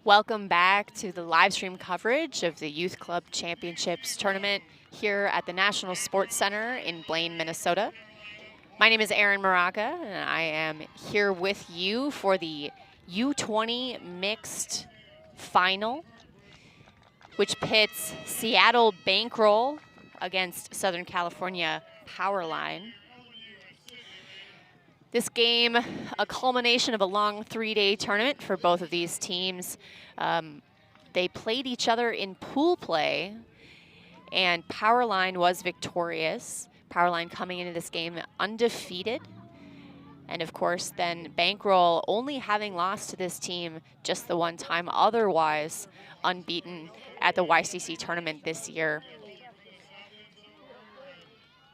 Welcome back to the live stream coverage of the Youth Club Championships tournament here at the National Sports Center in Blaine, Minnesota. My name is Erin Maraca, and I am here with you for the U20 Mixed Final, which pits Seattle Bankroll against Southern California Powerline. This game, a culmination of a long 3-day tournament for both of these teams. They played each other in pool play, and Powerline was victorious. Powerline coming into this game undefeated. And of course, then Bankroll only having lost to this team just the one time, otherwise unbeaten at the YCC tournament this year.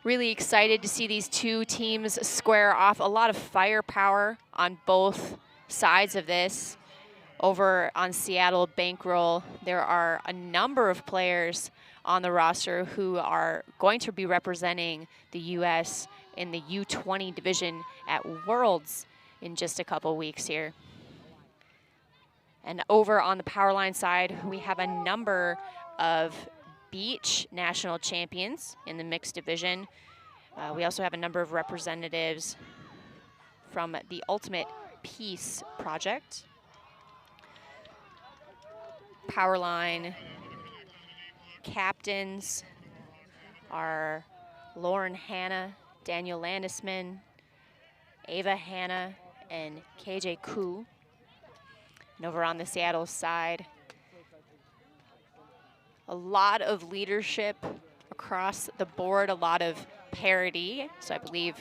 Really excited to see these two teams square off. A lot of firepower on both sides of this. Over on Seattle Bankroll, there are a number of players on the roster who are going to be representing the U.S. in the U20 division at Worlds in just a couple weeks here. And over on the Powerline side, we have a number of beach national champions in the mixed division. We also have a number of representatives from the Ultimate Peace Project. Powerline captains are Lauren Hanna, Daniel Landisman, Ava Hanna, and KJ Koo. And over on the Seattle side, a lot of leadership across the board, a lot of parity. So I believe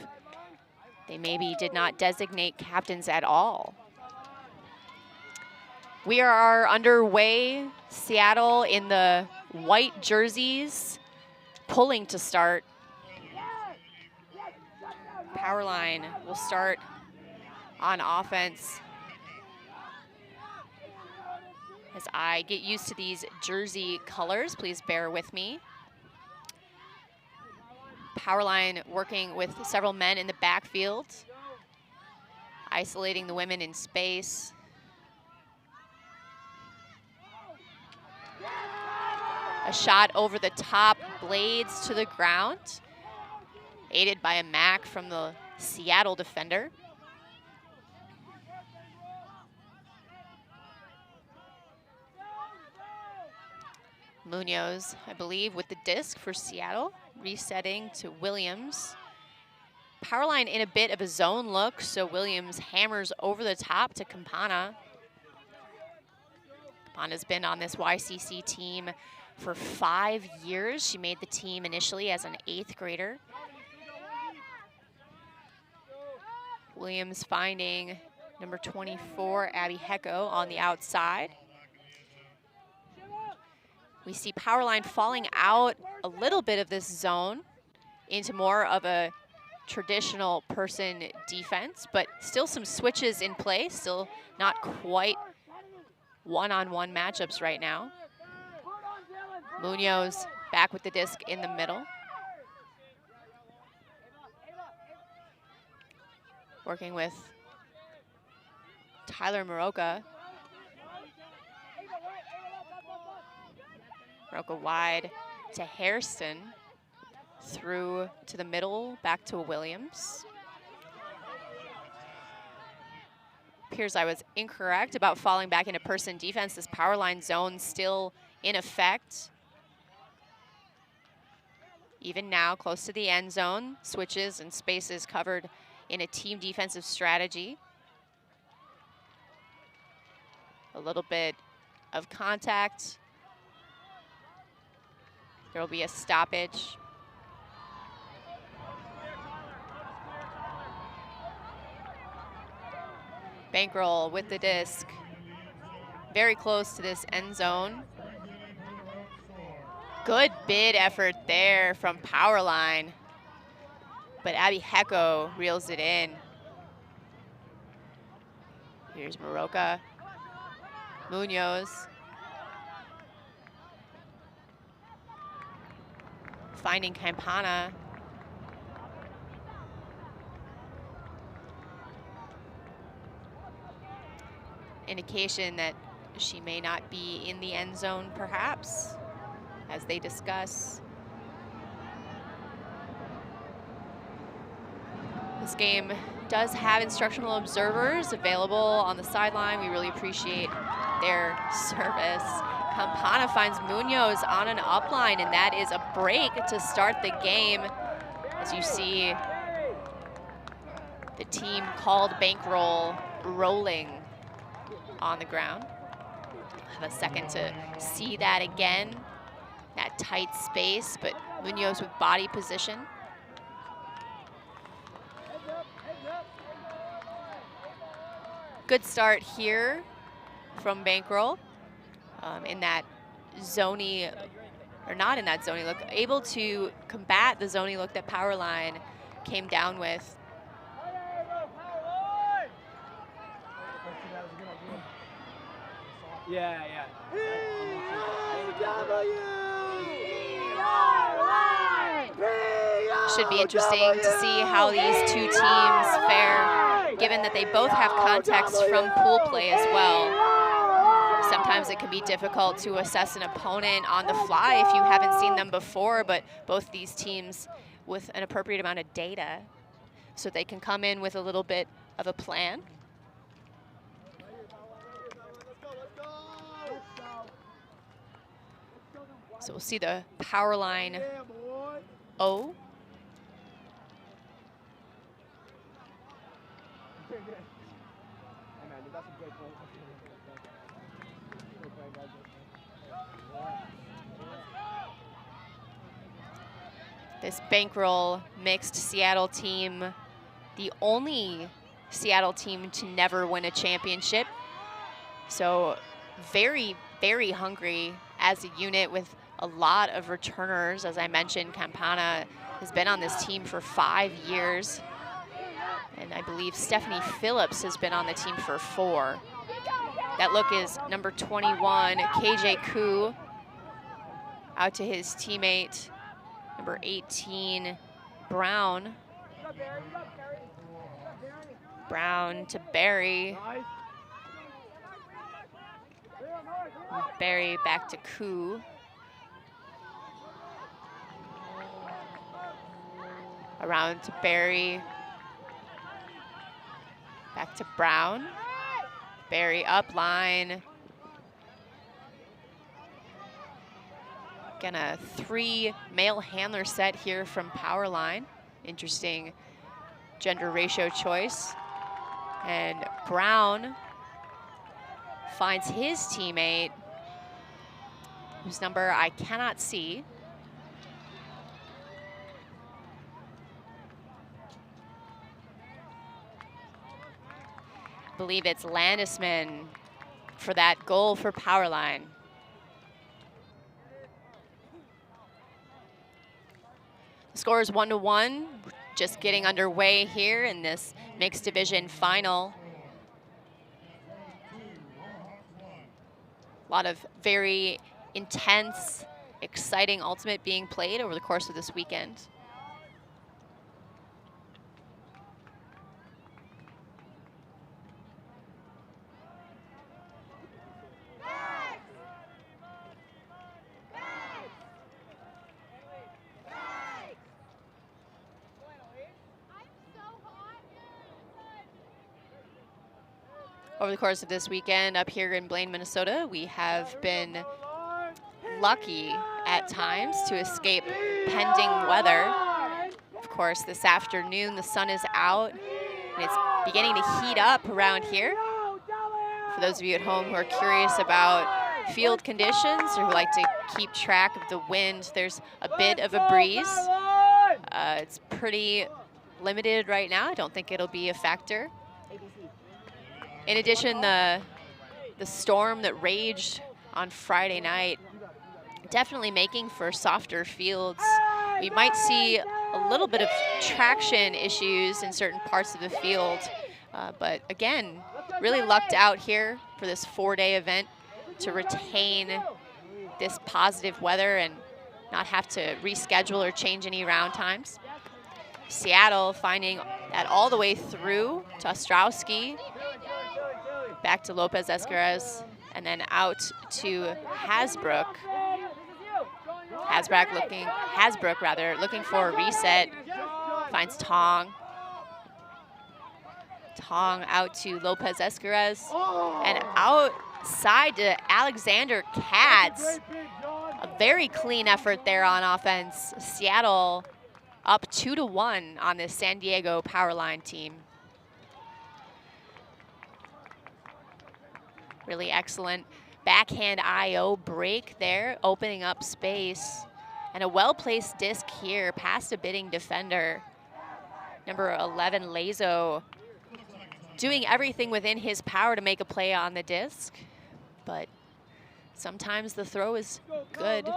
they maybe did not designate captains at all. We are underway. Seattle in the white jerseys, pulling to start. Powerline will start on offense. As I get used to these jersey colors, please bear with me. Powerline working with several men in the backfield, isolating the women in space. A shot over the top, blades to the ground, aided by a mac from the Seattle defender. Munoz, I believe, with the disc for Seattle, resetting to Williams. Powerline in a bit of a zone look, so Williams hammers over the top to Campana. Campana's been on this YCC team for 5 years. She made the team initially as an 8th grader. Williams finding number 24, Abby Hecko, on the outside. We see Powerline falling out a little bit of this zone into more of a traditional person defense, but still some switches in play, still not quite one-on-one matchups right now. Munoz back with the disc in the middle. Working with Tyler Maroka. Maroka wide to Hairston, through to the middle, back to Williams. Appears I was incorrect about falling back into person defense. This Powerline zone still in effect. Even now, close to the end zone, switches and spaces covered in a team defensive strategy. A little bit of contact. There will be a stoppage. Bankroll with the disc. Very close to this end zone. Good bid effort there from Powerline. But Abby Hecko reels it in. Here's Maroka. Munoz. Finding Campana. Indication that She may not be in the end zone, perhaps, as they discuss. This game does have instructional observers available on the sideline. We really appreciate their service. Campana finds Munoz on an upline, and that is a break to start the game. As you see, the team called Bankroll rolling on the ground. Have a second to see that again, that tight space, but Munoz with body position. Good start here from Bankroll in that zony, or not in that zony look, able to combat the zony look that Powerline came down with. Yeah. Should be interesting to see how these two teams fare, given that they both have context from pool play as well. Sometimes it can be difficult to assess an opponent on the fly if you haven't seen them before, but both these teams with an appropriate amount of data, so they can come in with a little bit of a plan. So we'll see the Powerline O. This Bankroll mixed Seattle team, the only Seattle team to never win a championship. So very, very hungry as a unit with a lot of returners. As I mentioned, Campana has been on this team for 5 years. And I believe Stephanie Phillips has been on the team for 4. That look is number 21, KJ Koo, out to his teammate, number 18, Brown. Brown to Barry. Barry back to Koo. Around to Barry. Back to Brown. Barry up line. Again, a 3 male handler set here from Powerline. Interesting gender ratio choice. And Brown finds his teammate, whose number I cannot see. I believe it's Landisman for that goal for Powerline. The score is 1-1. Just getting underway here in this mixed division final. A lot of very intense, exciting ultimate being played over the course of this weekend. Over the course of this weekend up here in Blaine, Minnesota, we have been lucky at times to escape pending weather. Of course, this afternoon the sun is out and it's beginning to heat up around here. For those of you at home who are curious about field conditions or who like to keep track of the wind, there's a bit of a breeze. It's pretty limited right now. I don't think it'll be a factor. In addition, the storm that raged on Friday night definitely making for softer fields. We might see a little bit of traction issues in certain parts of the field, but again, really lucked out here for this 4-day event to retain this positive weather and not have to reschedule or change any round times. Seattle finding that all the way through to Ostrowski. Back to Lopez Escarez. And then out to Hasbrook. Hasbrook looking for a reset. Finds Tong. Tong out to Lopez Escarez. And outside to Alexander Katz. A very clean effort there on offense. Seattle up 2-1 on the San Diego Powerline team. Really excellent backhand IO break there, opening up space. And a well-placed disc here past a bidding defender. Number 11, Lazo, doing everything within his power to make a play on the disc. But sometimes the throw is good,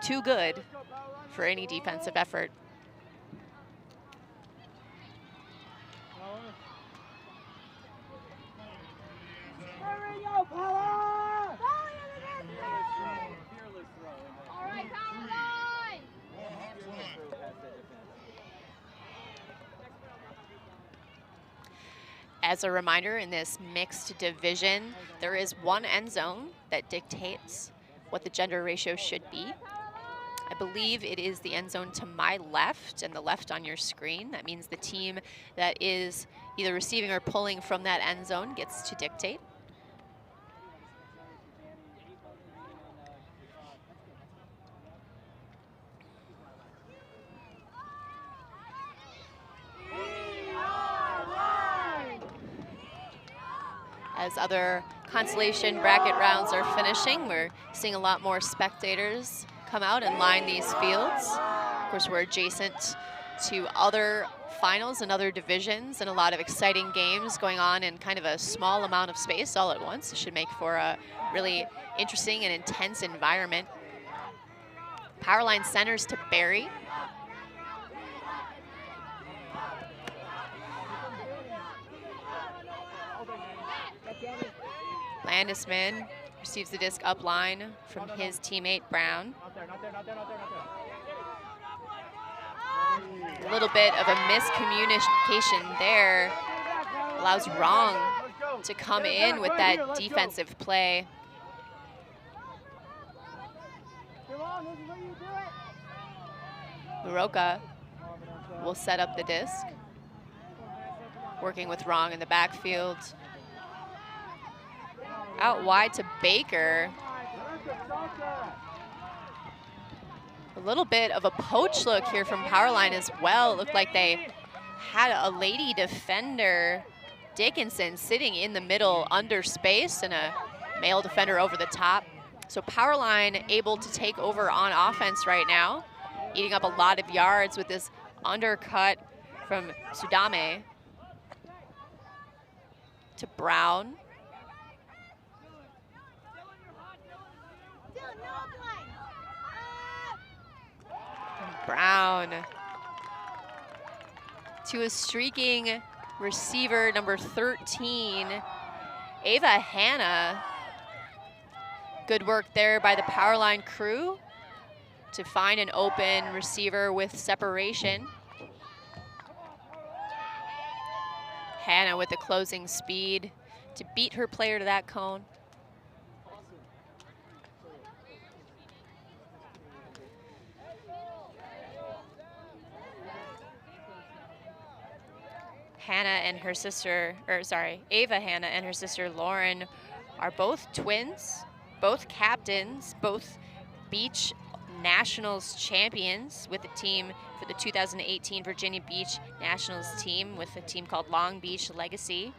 too good for any defensive effort. As a reminder, in this mixed division, there is one end zone that dictates what the gender ratio should be. I believe it is the end zone to my left and the left on your screen. That means the team that is either receiving or pulling from that end zone gets to dictate. As other consolation bracket rounds are finishing, we're seeing a lot more spectators come out and line these fields. Of course, we're adjacent to other finals and other divisions and a lot of exciting games going on in kind of a small amount of space all at once. It should make for a really interesting and intense environment. Powerline centers to Barry. Landisman receives the disc up line from his teammate Brown. A little bit of a miscommunication there. Allows Wrong to come in with that defensive play. Uroka will set up the disc. Working with Wrong in the backfield. Out wide to Baker. A little bit of a poach look here from Powerline as well. It looked like they had a lady defender, Dickinson, sitting in the middle under space and a male defender over the top. So Powerline able to take over on offense right now, eating up a lot of yards with this undercut from Sudame to Brown. Brown to a streaking receiver, number 13, Ava Hanna. Good work there by the Powerline crew to find an open receiver with separation. Hanna with the closing speed to beat her player to that cone. Hannah and her sister, Ava Hanna and her sister Lauren are both twins, both captains, both Beach Nationals champions with the team for the 2018 Virginia Beach Nationals team with a team called Long Beach Legacy.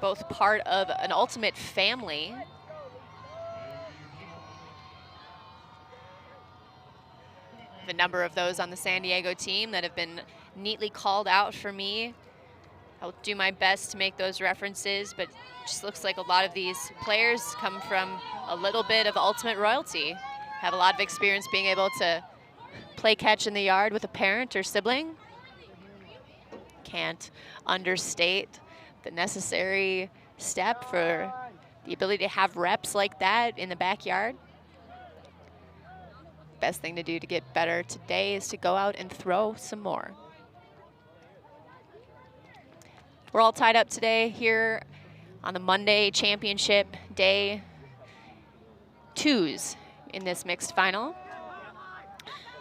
Both part of an ultimate family. A number of those on the San Diego team that have been neatly called out for me. I'll do my best to make those references, but it just looks like a lot of these players come from a little bit of ultimate royalty, have a lot of experience being able to play catch in the yard with a parent or sibling. Can't understate the necessary step for the ability to have reps like that in the backyard. Best thing to do to get better today is to go out and throw some more. We're all tied up today here on the Monday championship day twos in this mixed final.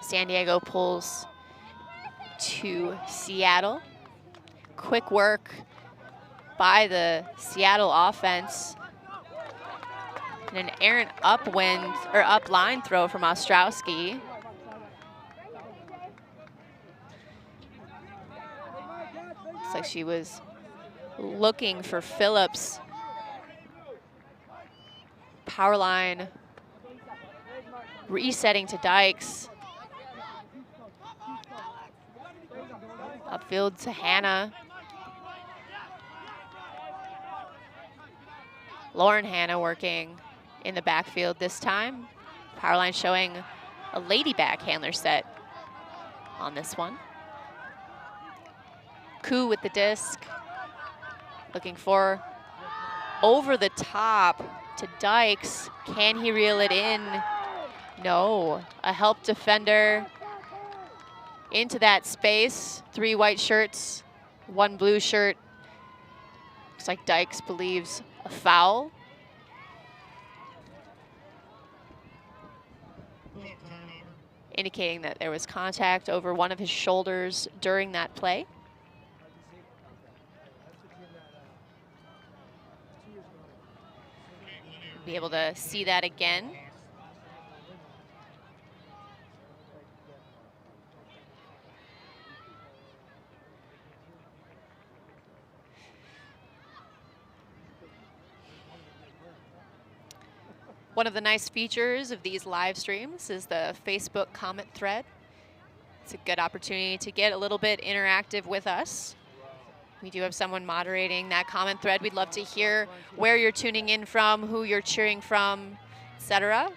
San Diego pulls to Seattle. Quick work by the Seattle offense. And an errant upwind or up line throw from Ostrowski. Looks like she was looking for Phillips. Powerline resetting to Dykes. Upfield to Hannah. Lauren Hannah working in the backfield this time. Powerline showing a lady backhandler set on this one. Koo with the disc. Looking for over the top to Dykes. Can he reel it in? No. A help defender into that space. 3 white shirts, 1 blue shirt. Looks like Dykes believes a foul. Indicating that there was contact over one of his shoulders during that play. Be able to see that again. One of the nice features of these live streams is the Facebook comment thread. It's a good opportunity to get a little bit interactive with us. We do have someone moderating that comment thread. We'd love to hear where you're tuning in from, who you're cheering from, etc.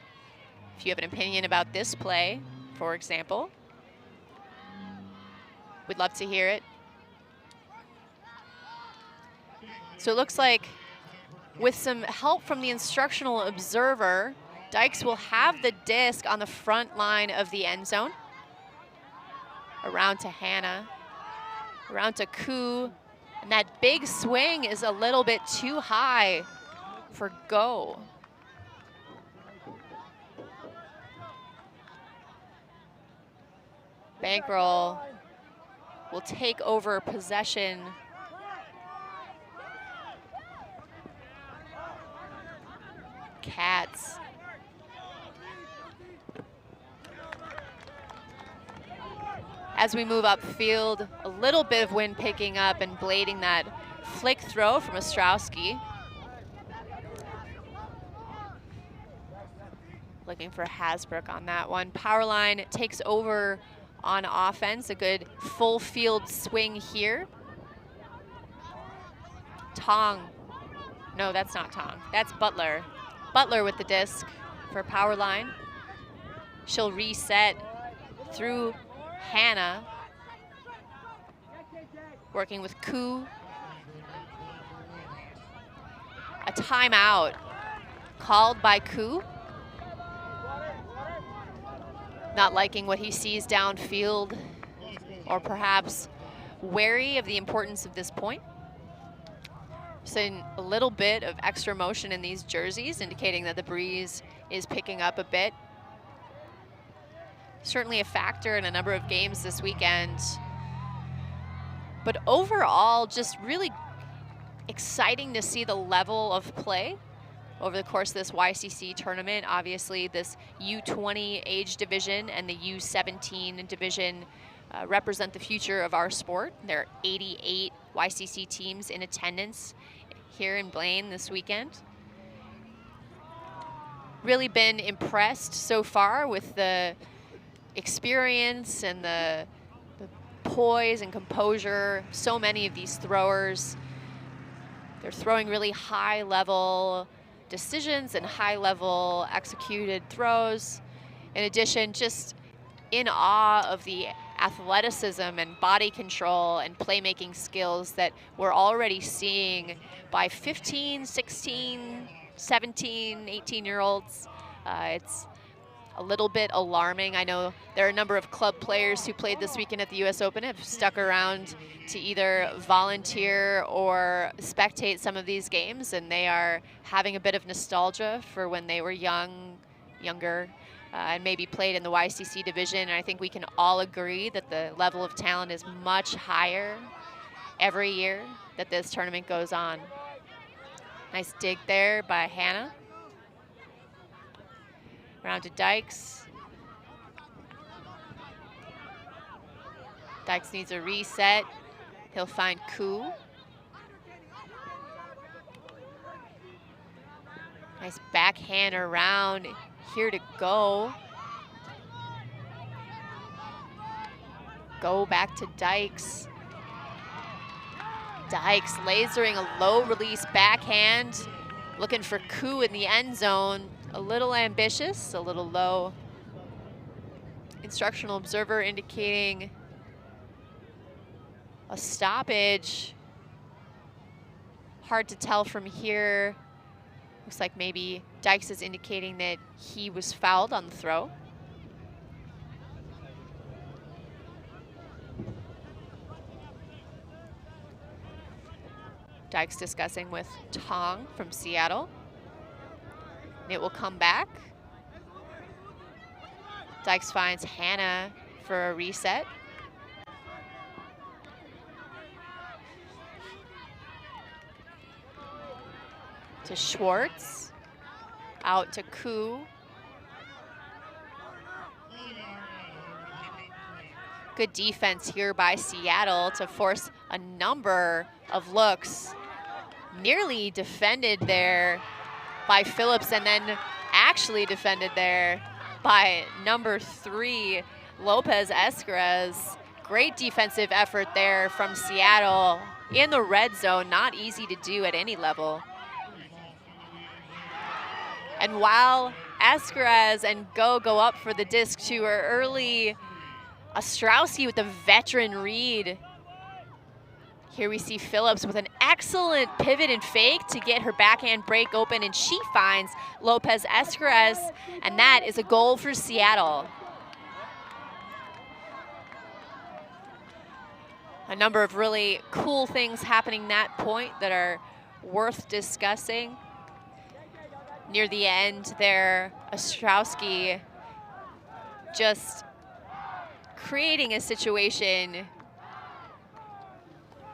If you have an opinion about this play, for example, we'd love to hear it. So it looks like with some help from the instructional observer, Dykes will have the disc on the front line of the end zone. Around to Hannah, around to Koo, and that big swing is a little bit too high for go. Bankroll will take over possession. Cats. As we move upfield, a little bit of wind picking up and blading that flick throw from Ostrowski. Looking for Hasbrook on that one. Powerline takes over on offense. A good full field swing here. Tong. No, that's not Tong. That's Butler. Butler with the disc for Powerline. She'll reset through Hannah. Working with Koo. A timeout called by Koo. Not liking what he sees downfield, or perhaps wary of the importance of this point. Seeing a little bit of extra motion in these jerseys, indicating that the breeze is picking up a bit. Certainly a factor in a number of games this weekend. But overall, just really exciting to see the level of play over the course of this YCC tournament. Obviously, this U20 age division and the U17 division represent the future of our sport. There are 88 YCC teams in attendance here in Blaine this weekend. Really been impressed so far with the experience and the poise and composure. So many of these throwers, they're throwing really high level decisions and high level executed throws. In addition, just in awe of the athleticism and body control and playmaking skills that we're already seeing by 15, 16, 17, 18-year-olds. It's a little bit alarming. I know there are a number of club players who played this weekend at the US Open, have stuck around to either volunteer or spectate some of these games, and they are having a bit of nostalgia for when they were younger, and maybe played in the YCC division. And I think we can all agree that the level of talent is much higher every year that this tournament goes on. Nice dig there by Hannah. Round to Dykes. Dykes needs a reset. He'll find Koo. Nice backhand around here to go. Go back to Dykes. Dykes lasering a low release backhand, looking for Koo in the end zone. A little ambitious, a little low. Instructional observer indicating a stoppage. Hard to tell from here. Looks like maybe Dykes is indicating that he was fouled on the throw. Dykes discussing with Tong from Seattle. It will come back. Dykes finds Hannah for a reset. To Schwartz. Out to Koo. Good defense here by Seattle to force a number of looks. Nearly defended there by Phillips, and then actually defended there by number 3, Lopez Escaraz. Great defensive effort there from Seattle in the red zone. Not easy to do at any level. And while Escaraz and Go up for the disc to her early, Ostrowski with the veteran read. Here we see Phillips with an excellent pivot and fake to get her backhand break open, and she finds Lopez Escaraz, and that is a goal for Seattle. A number of really cool things happening that point that are worth discussing. Near the end there, Ostrowski just creating a situation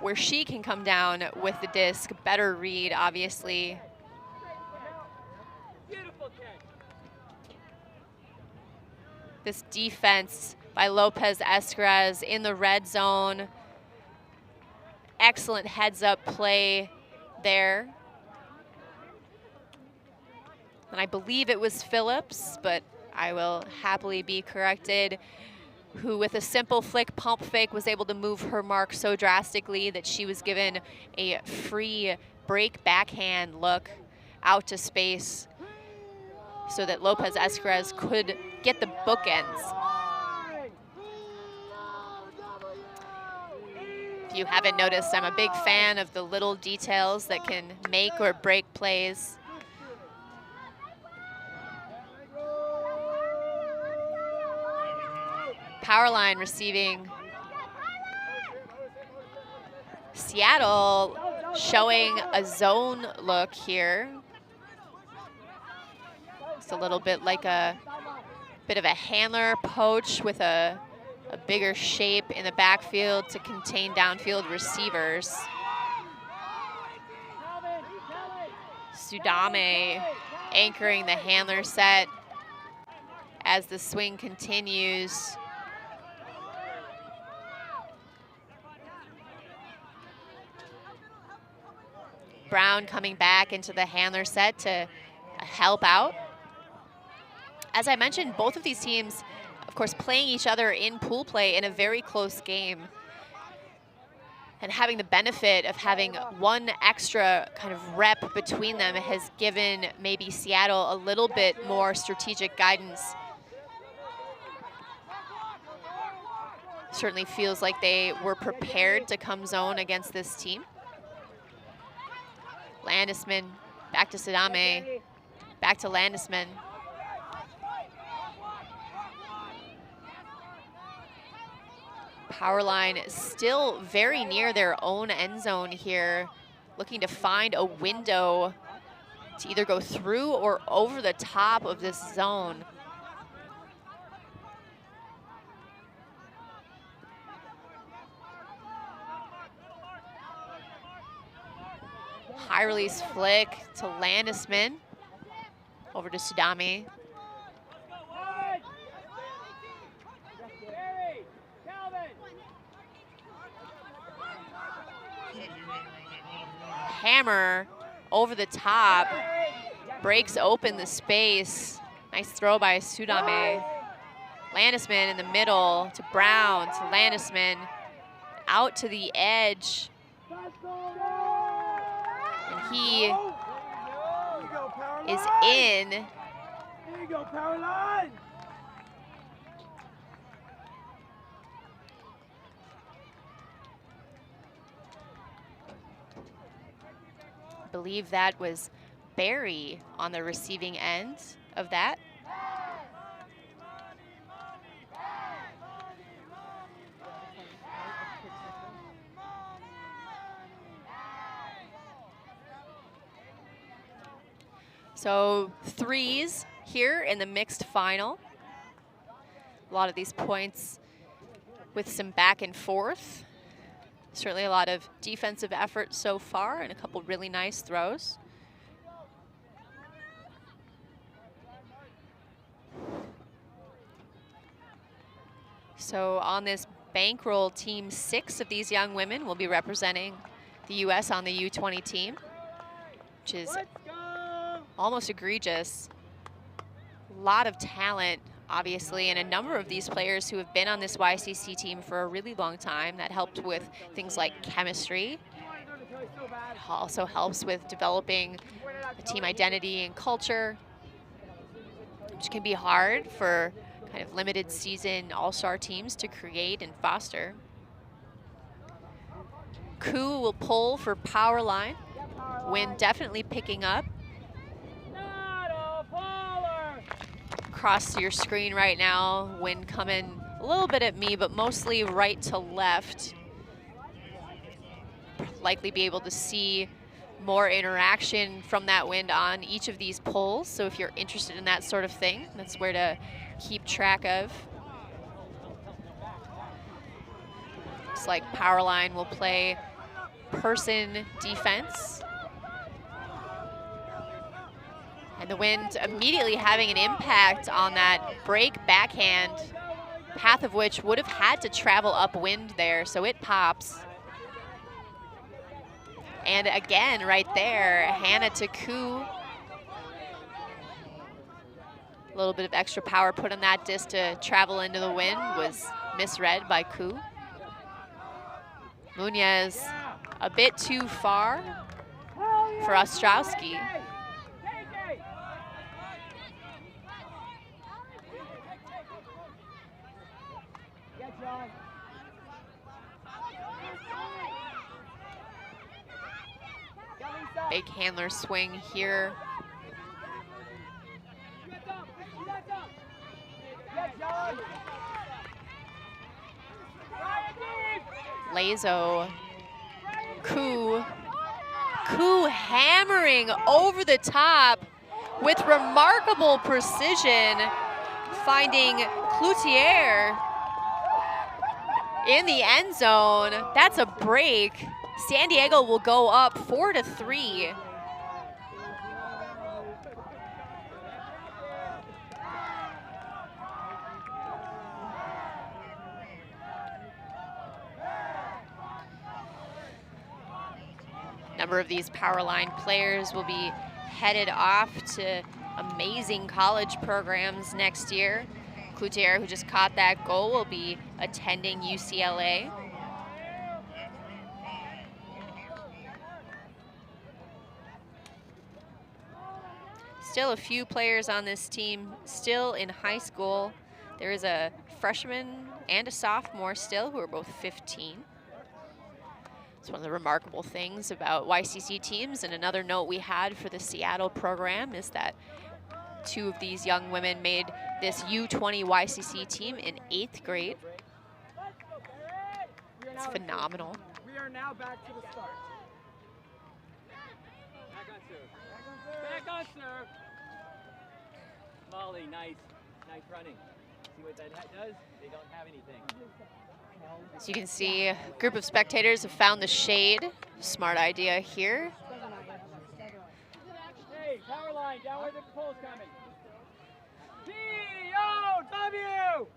where she can come down with the disc. Better read, obviously. This defense by Lopez Escaraz in the red zone. Excellent heads-up play there. And I believe it was Phillips, but I will happily be corrected, who with a simple flick pump fake was able to move her mark so drastically that she was given a free break backhand look out to space so that Lopez Escaraz could get the bookends. If you haven't noticed, I'm a big fan of the little details that can make or break plays. Powerline receiving. Seattle showing a zone look here. It's a little bit like a bit of a handler poach with a bigger shape in the backfield to contain downfield receivers. Sudame anchoring the handler set as the swing continues. Brown coming back into the handler set to help out. As I mentioned, both of these teams, of course, playing each other in pool play in a very close game, and having the benefit of having one extra kind of rep between them has given maybe Seattle a little bit more strategic guidance. Certainly feels like they were prepared to come zone against this team. Landesman, back to Sadame, back to Landesman. Powerline still very near their own end zone here, looking to find a window to either go through or over the top of this zone. High release flick to Landisman, over to Sudame. Hammer over the top, breaks open the space. Nice throw by Sudame. Landisman in the middle to Brown, to Landisman, out to the edge. And he is in. There you go, Powerline. I believe that was Barry on the receiving end of that. So threes here in the mixed final. A lot of these points with some back and forth. Certainly a lot of defensive effort so far and a couple really nice throws. So on this Bankroll team, 6 of these young women will be representing the U.S. on the U20 team, which is almost egregious. A lot of talent, obviously, and a number of these players who have been on this YCC team for a really long time. That helped with things like chemistry. It also helps with developing a team identity and culture, which can be hard for kind of limited season all-star teams to create and foster. Koo will pull for Powerline. Wind definitely picking up. Across your screen right now, wind coming a little bit at me, but mostly right to left. Likely be able to see more interaction from that wind on each of these poles. So if you're interested in that sort of thing, that's where to keep track of. Looks like Powerline will play person defense. And the wind immediately having an impact on that break backhand, path of which would have had to travel upwind there, so it pops. And again, right there, Hannah to Koo. A little bit of extra power put on that disc to travel into the wind was misread by Koo. Muñez a bit too far for Ostrowski. Big handler swing here. Lazo, Koo hammering over the top with remarkable precision, finding Cloutier in the end zone. That's a break. San Diego will go up 4-3. A number of these Powerline players will be headed off to amazing college programs next year. Cloutier, who just caught that goal, will be attending UCLA. Still a few players on this team still in high school. There is a freshman and a sophomore still who are both 15. It's one of the remarkable things about YCC teams, and another note we had for the Seattle program is that 2 of these young women made this U20 YCC team in 8th grade. It's phenomenal. We are now back to the start. Back on serve. Back on serve. Molly, nice. Nice running. See what that does? They don't have anything. As you can see, a group of spectators have found the shade. Smart idea here. Hey, power line, down where the pole's coming. P-O-W!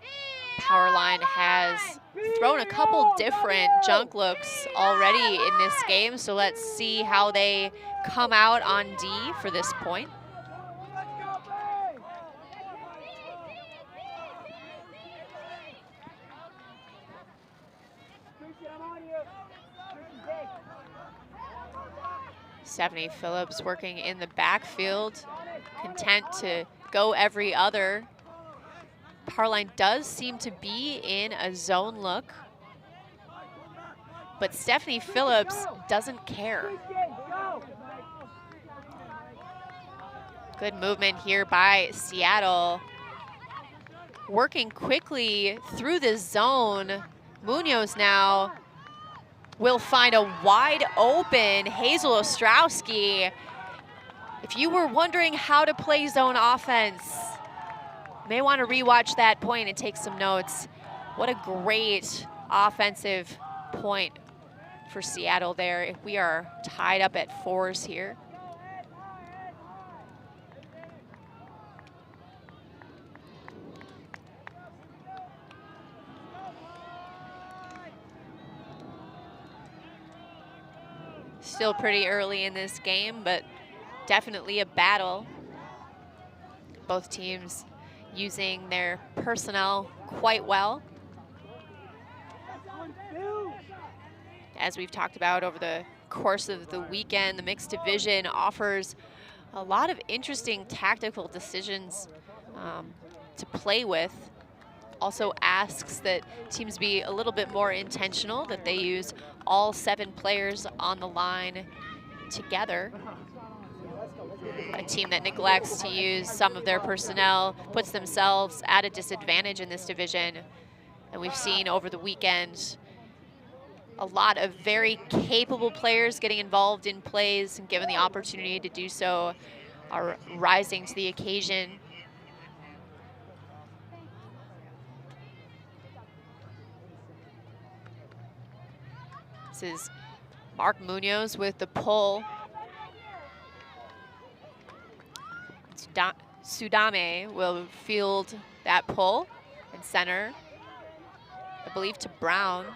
Powerline has thrown a couple different junk looks already in this game, so let's see how they come out on D for this point. Stephanie Phillips working in the backfield, content to go every other. Powerline does seem to be in a zone look, but Stephanie Phillips doesn't care. Good movement here by Seattle. Working quickly through the zone. Munoz now will find a wide open Hazel Ostrowski. If you were wondering how to play zone offense, you may want to rewatch that point and take some notes. What a great offensive point for Seattle there. We are tied up at 4s here. Still pretty early in this game, but definitely a battle. Both teams using their personnel quite well. As we've talked about over the course of the weekend, the mixed division offers a lot of interesting tactical decisions to play with. Also asks that teams be a little bit more intentional, that they use all 7 players on the line together. A team that neglects to use some of their personnel puts themselves at a disadvantage in this division. And we've seen over the weekend a lot of very capable players getting involved in plays and given the opportunity to do so are rising to the occasion. This is Mark Munoz with the pull. Sudame will field that pull and center, I believe, to Brown.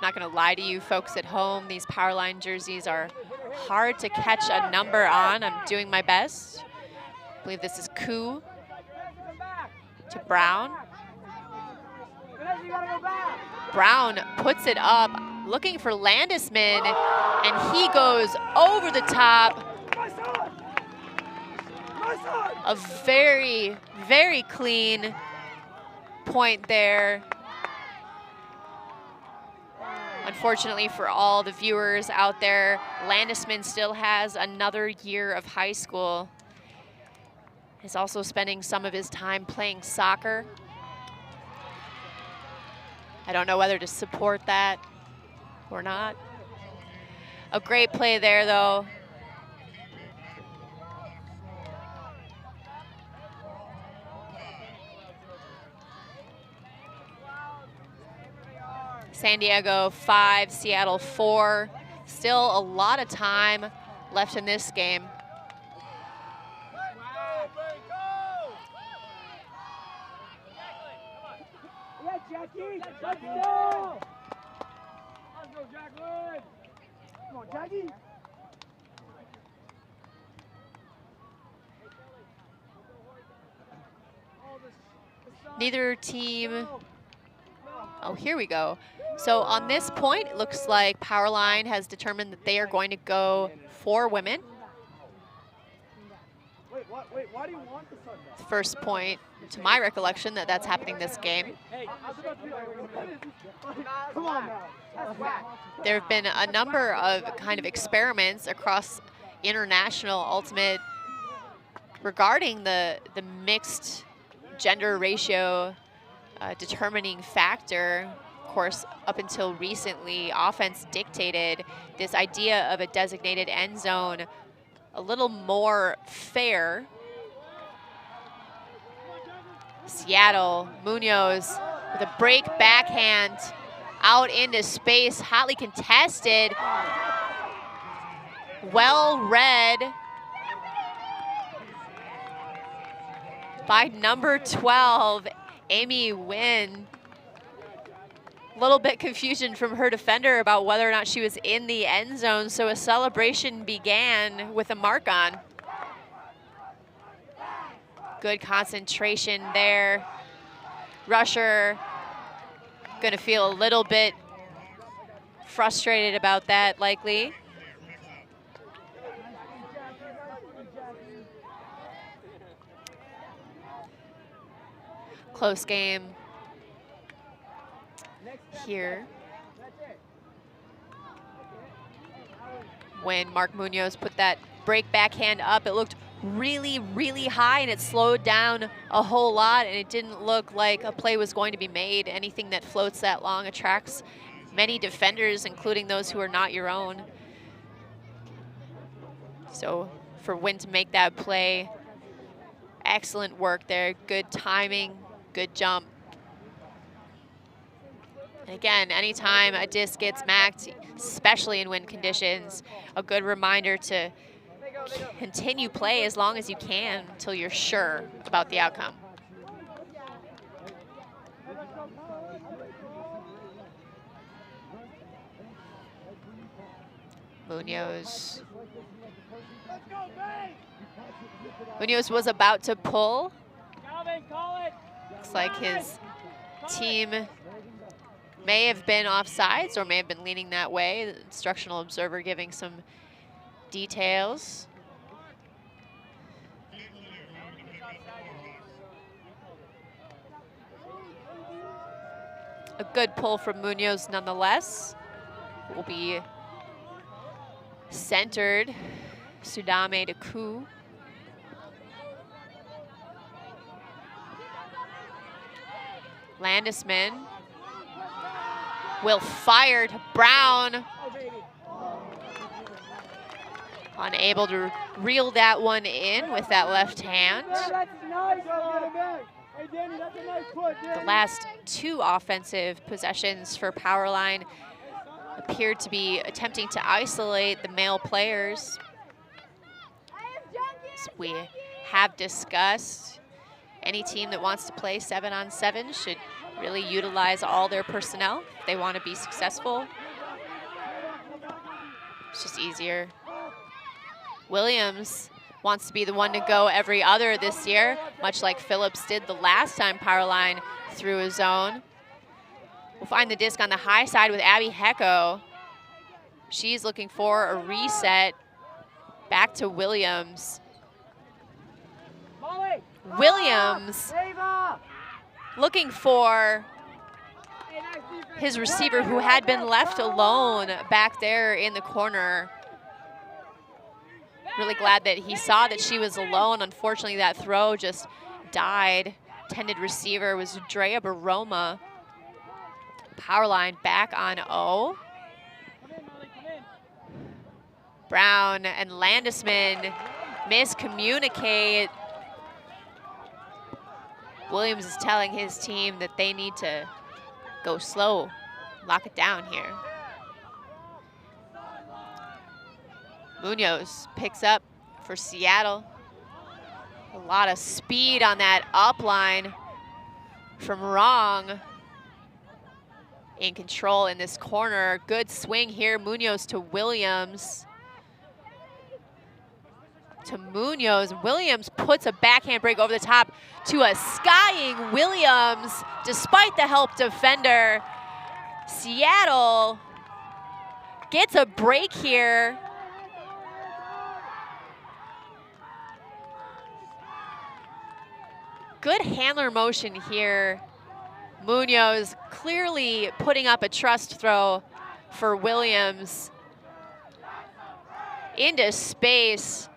Not gonna lie to you folks at home, these Powerline jerseys are hard to catch a number on. I'm doing my best. I believe this is Koo to Brown. Brown puts it up, looking for Landisman, and he goes over the top. A very, very clean point there. Unfortunately for all the viewers out there, Landisman still has another year of high school. He's also spending some of his time playing soccer. I don't know whether to support that or not. A great play there, though. San Diego 5, Seattle 4. Still a lot of time left in this game. Jackie, let's go! Let's go, Jacqueline! Come on, Jackie! Neither team, oh, here we go. So on this point, it looks like Powerline has determined that they are going to go 4 women. Wait, why do you want the sun? First point, to my recollection, that's happening this game. Come on now. There have been a number of kind of experiments across international ultimate regarding the mixed gender ratio determining factor. Of course, up until recently, offense dictated this idea of a designated end zone a little more fair. Seattle, Munoz with a break backhand out into space, hotly contested. Well read by number 12, Amy Nguyen. A little bit confusion from her defender about whether or not she was in the end zone, so a celebration began with a mark on. Good concentration there. Rusher gonna feel a little bit frustrated about that, likely. Close game here. When Mark Munoz put that break backhand up, it looked really, really high, and it slowed down a whole lot, and it didn't look like a play was going to be made. Anything that floats that long attracts many defenders, including those who are not your own. So for Nguyen to make that play, excellent work there, good timing, good jump. And again, anytime a disc gets macked, especially in wind conditions, a good reminder to continue play as long as you can until you're sure about the outcome. Munoz. Munoz was about to pull. Looks like his team may have been offsides or may have been leaning that way. The instructional observer giving some details. A good pull from Munoz nonetheless. Will be centered. Sudame to Ku. Landisman will fire to Brown. Unable to reel that one in with that left hand. The last two offensive possessions for Powerline appeared to be attempting to isolate the male players. As we have discussed, any team that wants to play 7-on-7 should really utilize all their personnel if they want to be successful. It's just easier. Williams wants to be the one to go every other this year, much like Phillips did the last time Powerline threw a zone. We'll find the disc on the high side with Abby Hecko. She's looking for a reset. Back to Williams. Williams looking for his receiver who had been left alone back there in the corner. Really glad that he saw that she was alone. Unfortunately, that throw just died. Intended receiver was Drea Baroma. Powerline back on O. Brown and Landisman miscommunicate. Williams is telling his team that they need to go slow, lock it down here. Munoz picks up for Seattle. A lot of speed on that up line from Wrong. In control in this corner. Good swing here, Munoz to Williams. To Munoz. Williams puts a backhand break over the top to a skying Williams, despite the help defender. Seattle gets a break here. Good handler motion here. Munoz clearly putting up a trust throw for Williams. Into space.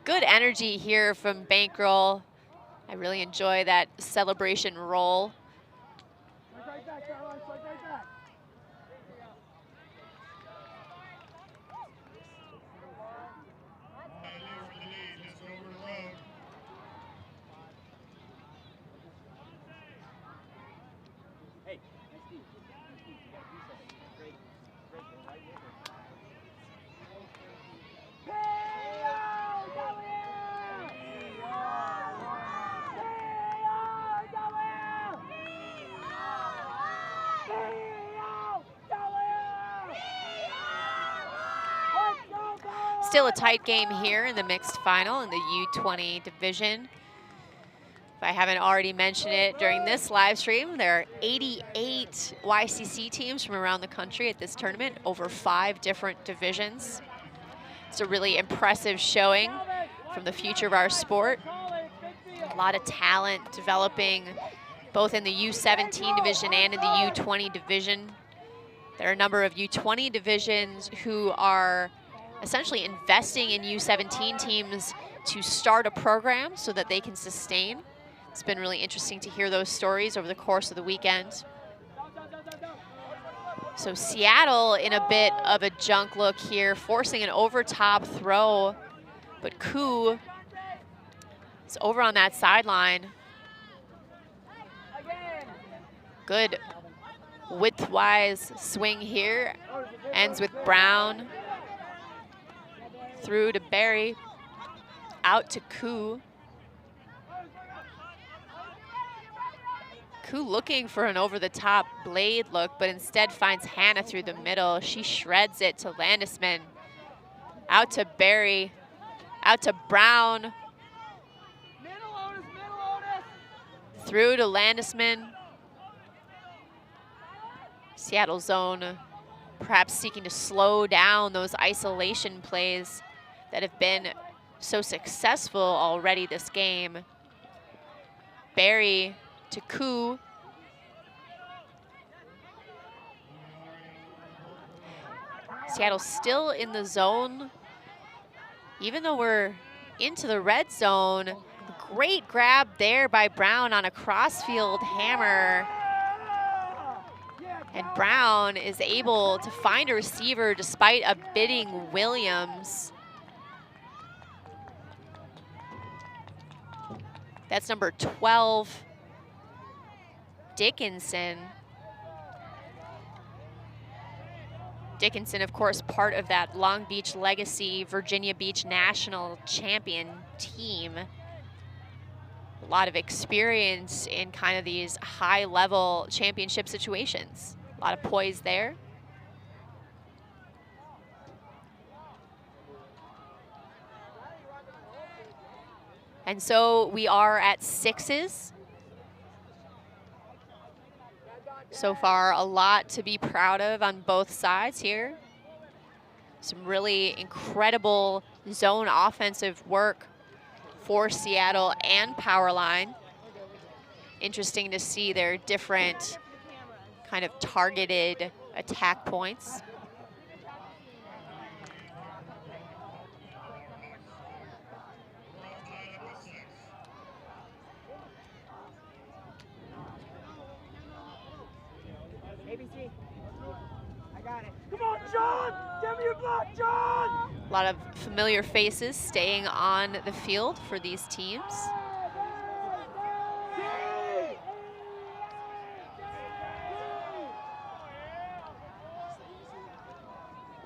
Good energy here from Bankroll. I really enjoy that celebration roll. Right back, Caroline. Right back. Hey, nice D. Nice D. You got to do something. Great. Great. Go right with her. Still a tight game here in the mixed final in the U20 division. If I haven't already mentioned it during this live stream, there are 88 YCC teams from around the country at this tournament, over 5 different divisions. It's a really impressive showing from the future of our sport. A lot of talent developing both in the U17 division and in the U20 division. There are a number of U20 divisions who are essentially investing in U17 teams to start a program so that they can sustain. It's been really interesting to hear those stories over the course of the weekend. So Seattle in a bit of a junk look here, forcing an over-top throw, but Koo is over on that sideline. Good width-wise swing here, ends with Brown. Through to Barry, out to Koo. Koo looking for an over-the-top blade look, but instead finds Hannah through the middle. She shreds it to Landisman. Out to Barry, out to Brown. Through to Landisman. Seattle zone perhaps seeking to slow down those isolation plays that have been so successful already this game. Barry to Koo. Seattle still in the zone. Even though we're into the red zone, great grab there by Brown on a crossfield hammer. And Brown is able to find a receiver despite a bidding Williams. That's number 12, Dickinson. Dickinson, of course, part of that Long Beach Legacy, Virginia Beach National Champion team. A lot of experience in kind of these high-level championship situations. A lot of poise there. And so we are at 6s. So far, a lot to be proud of on both sides here. Some really incredible zone offensive work for Seattle and Powerline. Interesting to see their different kind of targeted attack points. ABC. I got it. Come on, John! Give me your block, John! A lot of familiar faces staying on the field for these teams.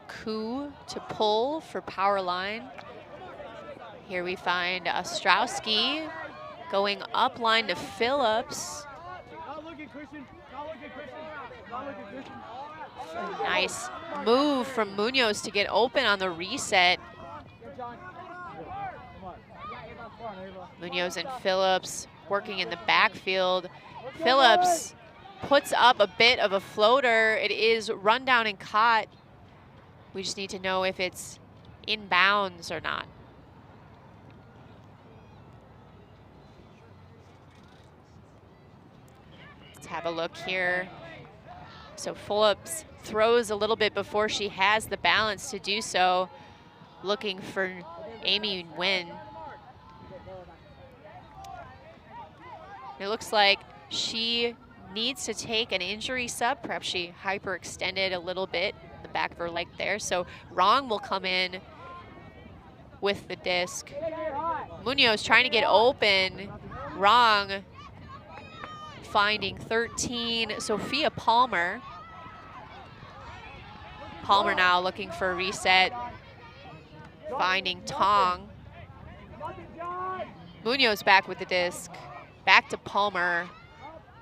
Koo to pull for Powerline. Here we find Ostrowski going up line to Phillips. A nice move from Munoz to get open on the reset. Munoz and Phillips working in the backfield. Phillips puts up a bit of a floater. It is run down and caught. We just need to know if it's in bounds or not. Let's have a look here. So Phillips throws a little bit before she has the balance to do so, looking for Amy Nguyen. It looks like she needs to take an injury sub. Perhaps she hyperextended a little bit the back of her leg there. So Rong will come in with the disc. Munoz trying to get open. Rong finding 13. Sophia Palmer. Palmer now looking for a reset. Finding Tong. Munoz back with the disc. Back to Palmer.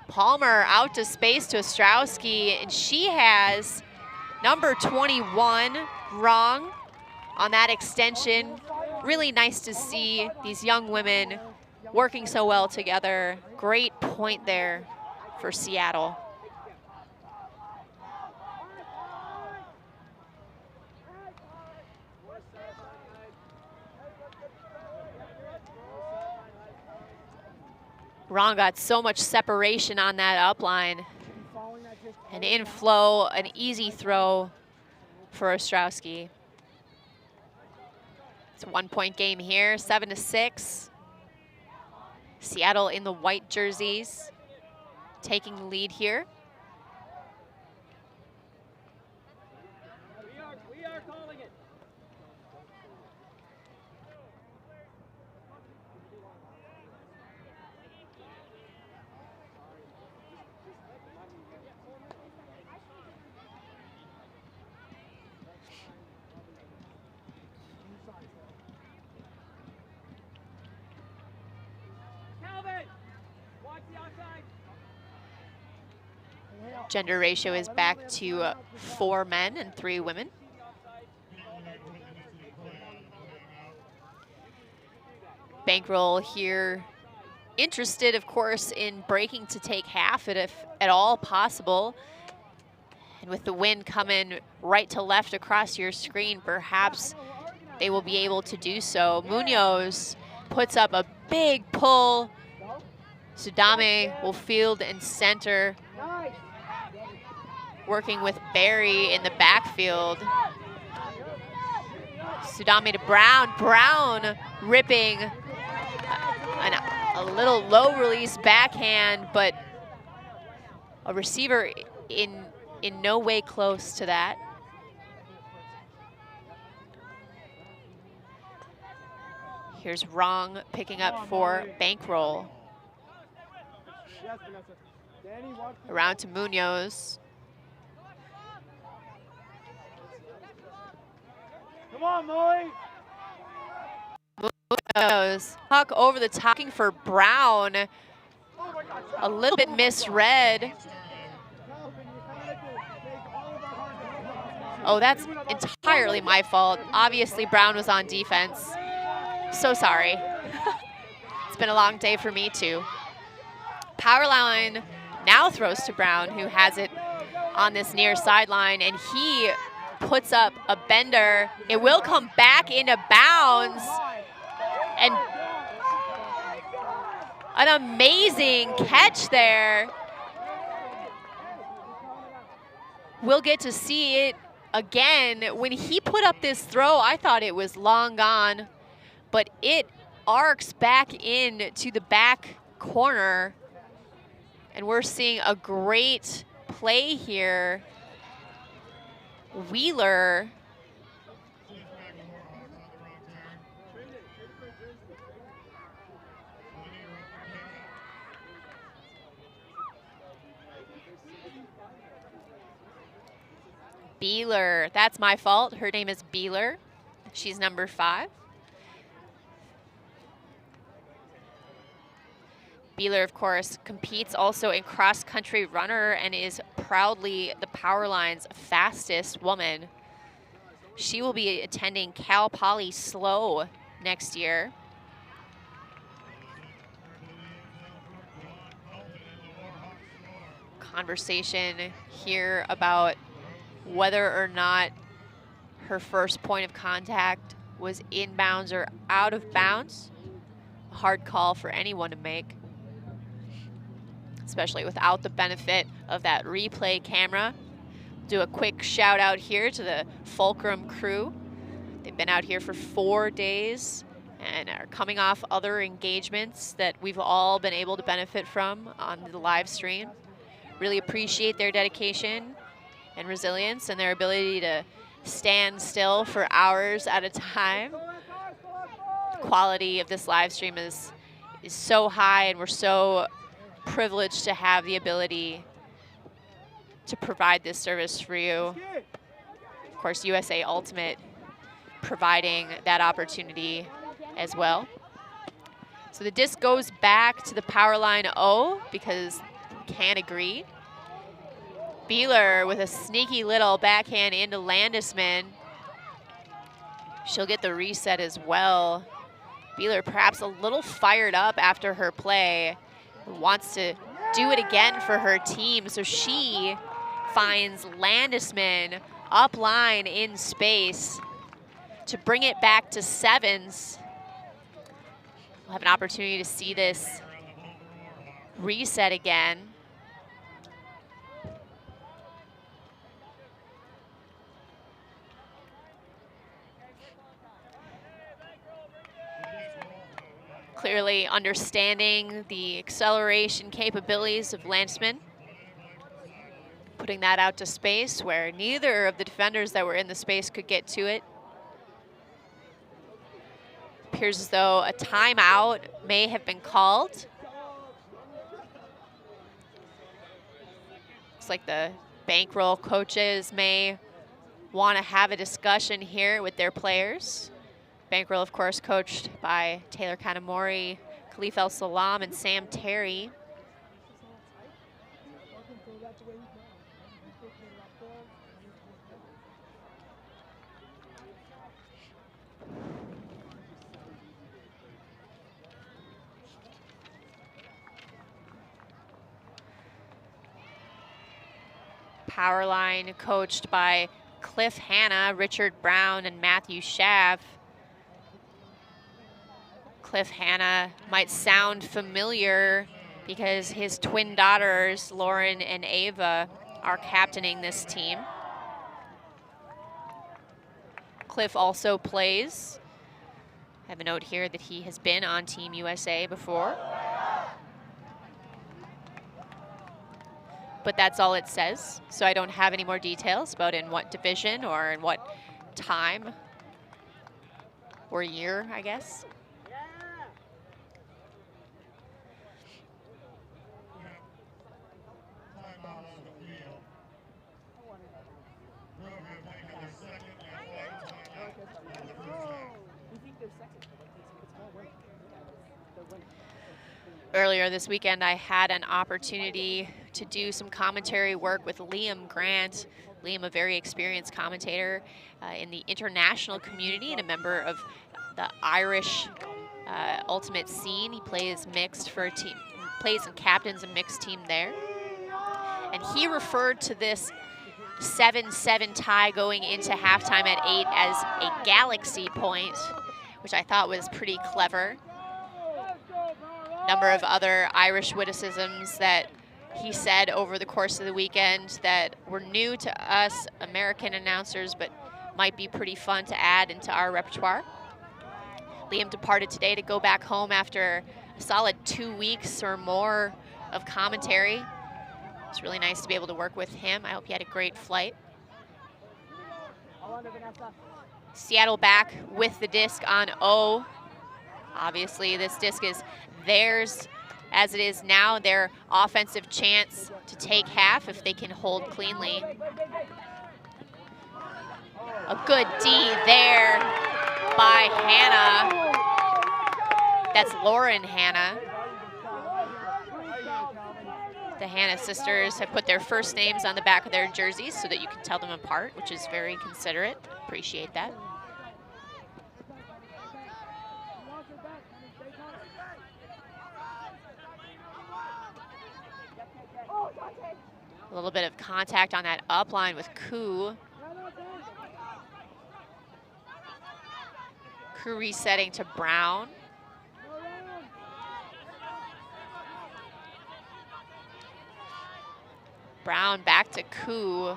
Palmer out to space to Ostrowski, and she has number 21, Rong, on that extension. Really nice to see these young women working so well together. Great point there for Seattle. Rong got so much separation on that upline. An inflow, an easy throw for Ostrowski. It's a 1-point game here, 7-6. Seattle in the white jerseys, taking the lead here. We are calling it. Gender ratio is back to 4 men and 3 women. Bankroll here, interested, of course, in breaking to take half if at all possible. And with the wind coming right to left across your screen, perhaps they will be able to do so. Munoz puts up a big pull. Sudame will field and center, working with Barry in the backfield. Sudame to Brown. Brown ripping a little low release backhand, but a receiver in no way close to that. Here's Rong picking up for Bankroll. Around to Munoz. Come on, Molly. Munoz, puck over the top, looking for Brown. A little bit misread. Oh, that's entirely my fault. Obviously, Brown was on defense. So sorry. It's been a long day for me, too. Powerline now throws to Brown, who has it on this near sideline, and he puts up a bender. It will come back into bounds. And an amazing catch there. We'll get to see it again. When he put up this throw, I thought it was long gone, but it arcs back in to the back corner. And we're seeing a great play here. Wheeler. Beeler, that's my fault. Her name is Beeler. She's number 5. Beeler, of course, competes also in cross-country runner and is proudly the Powerline's fastest woman. She will be attending Cal Poly SLO next year. Conversation here about whether or not her first point of contact was inbounds or out of bounds. A hard call for anyone to make, especially without the benefit of that replay camera. Do a quick shout out here to the Fulcrum crew. They've been out here for 4 days and are coming off other engagements that we've all been able to benefit from on the live stream. Really appreciate their dedication and resilience and their ability to stand still for hours at a time. The quality of this live stream is so high, and we're so privileged to have the ability to provide this service for you. Of course, USA Ultimate providing that opportunity as well. So the disc goes back to the Powerline O because can't agree. Beeler with a sneaky little backhand into Landisman. She'll get the reset as well. Beeler perhaps a little fired up after her play. Wants to do it again for her team. So she finds Landisman up line in space to bring it back to sevens. We'll have an opportunity to see this reset again. Clearly understanding the acceleration capabilities of Landisman. Putting that out to space where neither of the defenders that were in the space could get to it. Appears as though a timeout may have been called. Looks like the Bankroll coaches may want to have a discussion here with their players. Bankroll, of course, coached by Taylor Kanamori, Khalif El Salam, and Sam Terry. Powerline coached by Cliff Hanna, Richard Brown, and Matthew Schaff. Cliff Hanna might sound familiar because his twin daughters, Lauren and Ava, are captaining this team. Cliff also plays. I have a note here that he has been on Team USA before. But that's all it says. So I don't have any more details about in what division or in what time or year, I guess. Earlier this weekend, I had an opportunity to do some commentary work with Liam Grant. Liam, a very experienced commentator in the international community and a member of the Irish ultimate scene. He plays mixed for a team, plays and captains a mixed team there. And he referred to this 7-7 tie going into halftime at 8 as a galaxy point, which I thought was pretty clever. Number of other Irish witticisms that he said over the course of the weekend that were new to us American announcers, but might be pretty fun to add into our repertoire. Liam departed today to go back home after a solid 2 weeks or more of commentary. It's really nice to be able to work with him. I hope he had a great flight. Seattle back with the disc on O. Obviously, this disc is theirs as it is now, their offensive chance to take half if they can hold cleanly. A good D there by Hanna. That's Lauren Hanna. The Hanna sisters have put their first names on the back of their jerseys so that you can tell them apart, which is very considerate. Appreciate that. A little bit of contact on that up line with Koo. Koo resetting to Brown. Brown back to Koo.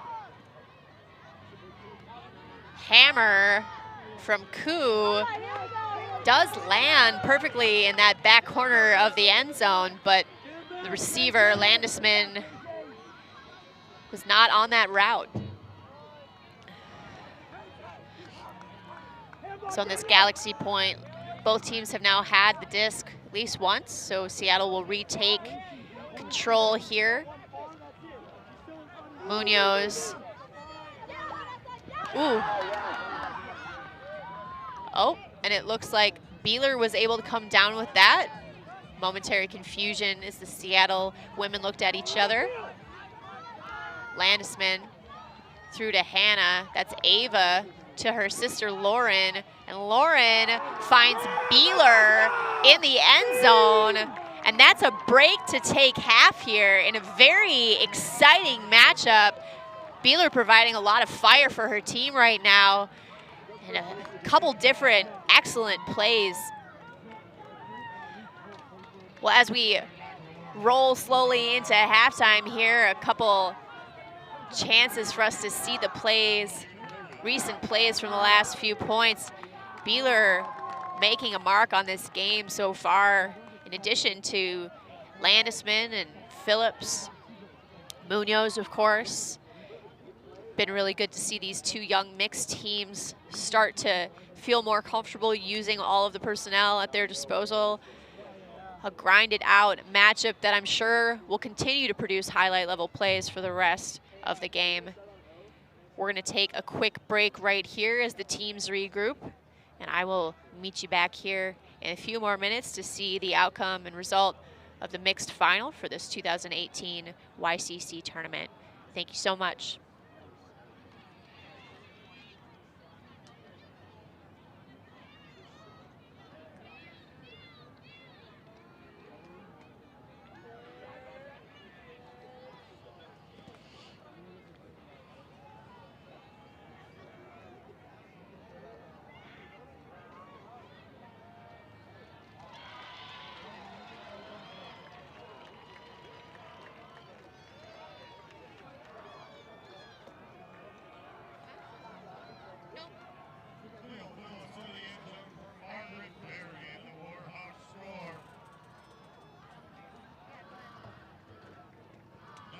Hammer from Koo does land perfectly in that back corner of the end zone, but the receiver, Landisman, was not on that route. So on this Galaxy point, both teams have now had the disc at least once, so Seattle will retake control here. Munoz. Ooh. Oh, and it looks like Beeler was able to come down with that. Momentary confusion as the Seattle women looked at each other. Landisman through to Hannah. That's Ava to her sister Lauren. And Lauren finds Beeler in the end zone. And that's a break to take half here in a very exciting matchup. Beeler providing a lot of fire for her team right now. And a couple different excellent plays. Well, as we roll slowly into halftime here, a couple chances for us to see the plays, recent plays from the last few points. Beeler making a mark on this game so far, in addition to Landisman and Phillips, Munoz, of course. Been really good to see these two young mixed teams start to feel more comfortable using all of the personnel at their disposal. A grinded out matchup that I'm sure will continue to produce highlight level plays for the rest of the game. We're gonna take a quick break right here as the teams regroup, and I will meet you back here in a few more minutes to see the outcome and result of the mixed final for this 2018 YCC tournament. Thank you so much.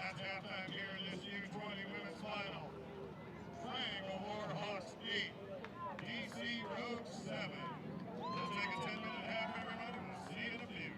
That's halftime here in this U20 women's final. Triangle Warhawks 8, DC Road 7. We'll take a 10-minute half, everybody. We'll see you in a few.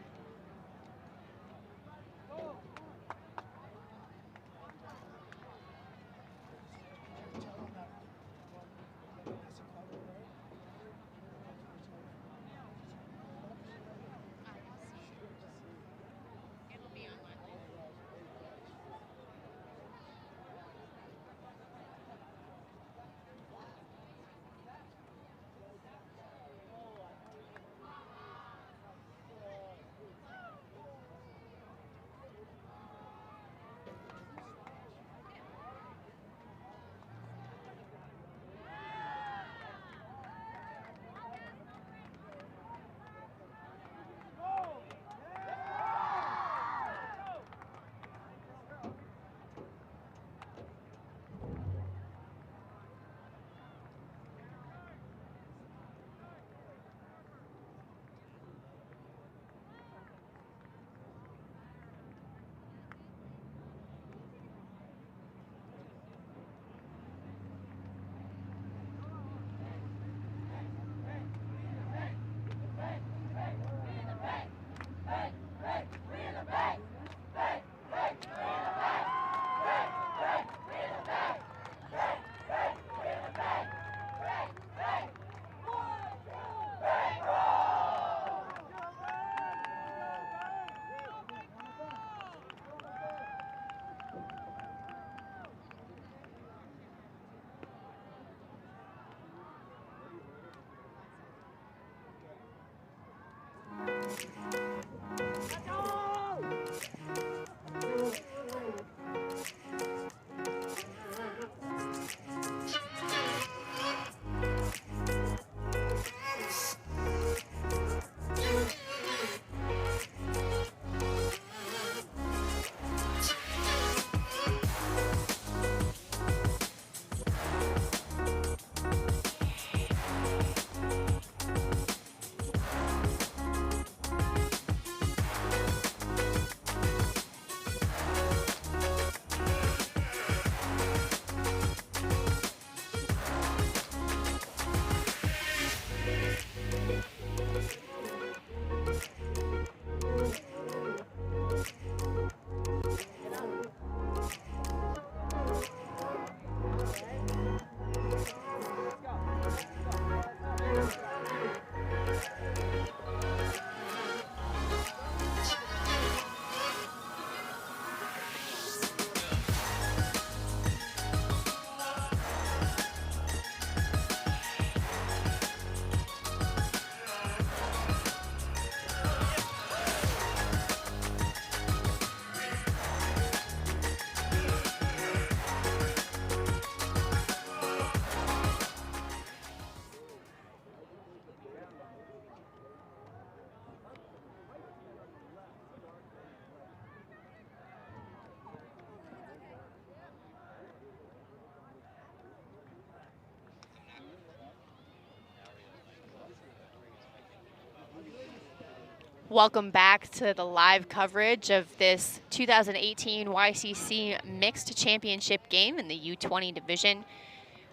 Welcome back to the live coverage of this 2018 YCC Mixed Championship game in the U20 division.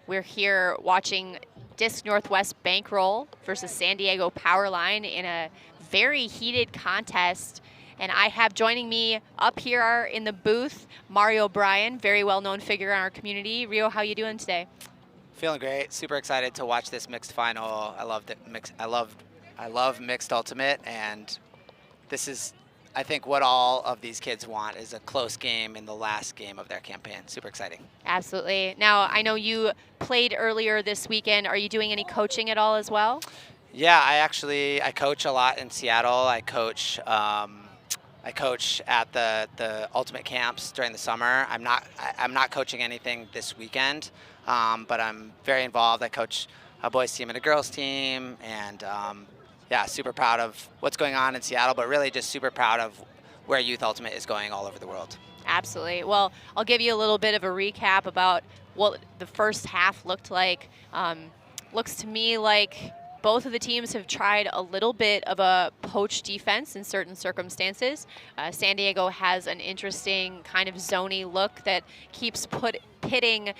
We're here watching Disc Northwest Bankroll versus San Diego Powerline in a very heated contest. And I have joining me up here in the booth, Mario Bryan, very well-known figure in our community. Rio, how you doing today? Feeling great. Super excited to watch this mixed final. I love mixed ultimate, and this is, I think, what all of these kids want is a close game in the last game of their campaign. Super exciting. Absolutely. Now, I know you played earlier this weekend. Are you doing any coaching at all as well? Yeah, I coach a lot in Seattle. I coach at the ultimate camps during the summer. I'm not coaching anything this weekend, but I'm very involved. I coach a boys team and a girls team, and yeah, super proud of what's going on in Seattle, but really just super proud of where Youth Ultimate is going all over the world. Absolutely. Well, I'll give you a little bit of a recap about what the first half looked like. Looks to me like both of the teams have tried a little bit of a poach defense in certain circumstances. San Diego has an interesting kind of zony look that keeps pitting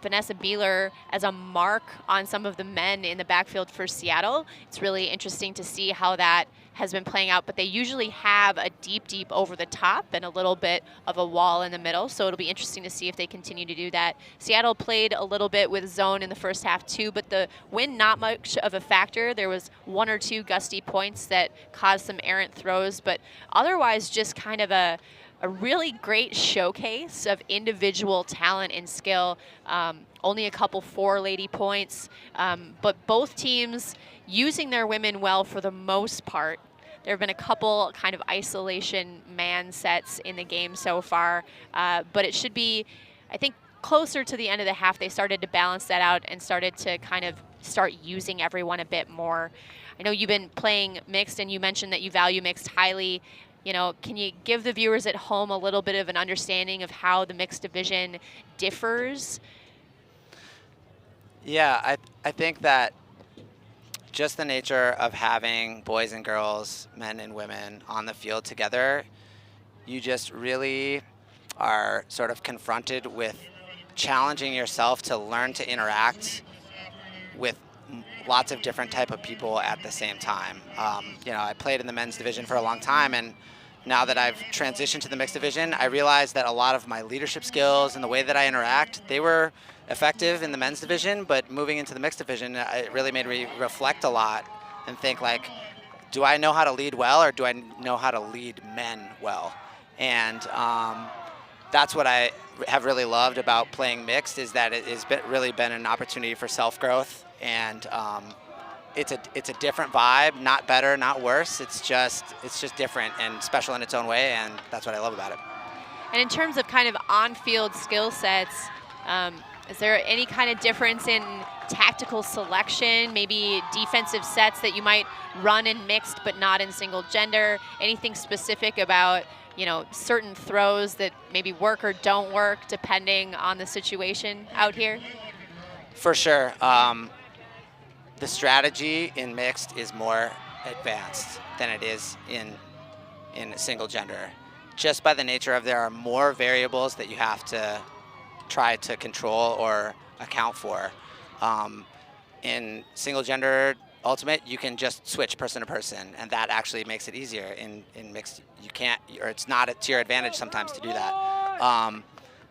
Vanessa Beeler as a mark on some of the men in the backfield for Seattle. It's really interesting to see how that has been playing out, but they usually have a deep over the top and a little bit of a wall in the middle, so it'll be interesting to see if they continue to do that. Seattle played a little bit with zone in the first half too, but the wind not much of a factor. There was 1 or 2 gusty points that caused some errant throws, but otherwise just kind of a really great showcase of individual talent and skill. Only a couple 4-lady points, but both teams using their women well for the most part. There have been a couple kind of isolation man sets in the game so far, but it should be, I think, closer to the end of the half, they started to balance that out and started to kind of start using everyone a bit more. I know you've been playing mixed, and you mentioned that you value mixed highly. You know, can you give the viewers at home a little bit of an understanding of how the mixed division differs? Yeah, I think that just the nature of having boys and girls, men and women on the field together, you just really are sort of confronted with challenging yourself to learn to interact with lots of different type of people at the same time. You know, I played in the men's division for a long time, and now that I've transitioned to the mixed division, I realized that a lot of my leadership skills and the way that I interact, they were effective in the men's division, but moving into the mixed division, it really made me reflect a lot and think, like, do I know how to lead well, or do I know how to lead men well? And that's what I have really loved about playing mixed, is that it has really been an opportunity for self-growth, and it's a different vibe, not better, not worse. It's just different and special in its own way, and that's what I love about it. And in terms of kind of on-field skill sets, is there any kind of difference in tactical selection, maybe defensive sets that you might run in mixed but not in single gender? Anything specific about, you know, certain throws that maybe work or don't work depending on the situation out here? For sure. The strategy in mixed is more advanced than it is in single gender. Just by the nature of there are more variables that you have to try to control or account for. In single gender ultimate, you can just switch person to person, and that actually makes it easier. In mixed, you can't, or it's not to your advantage sometimes to do that.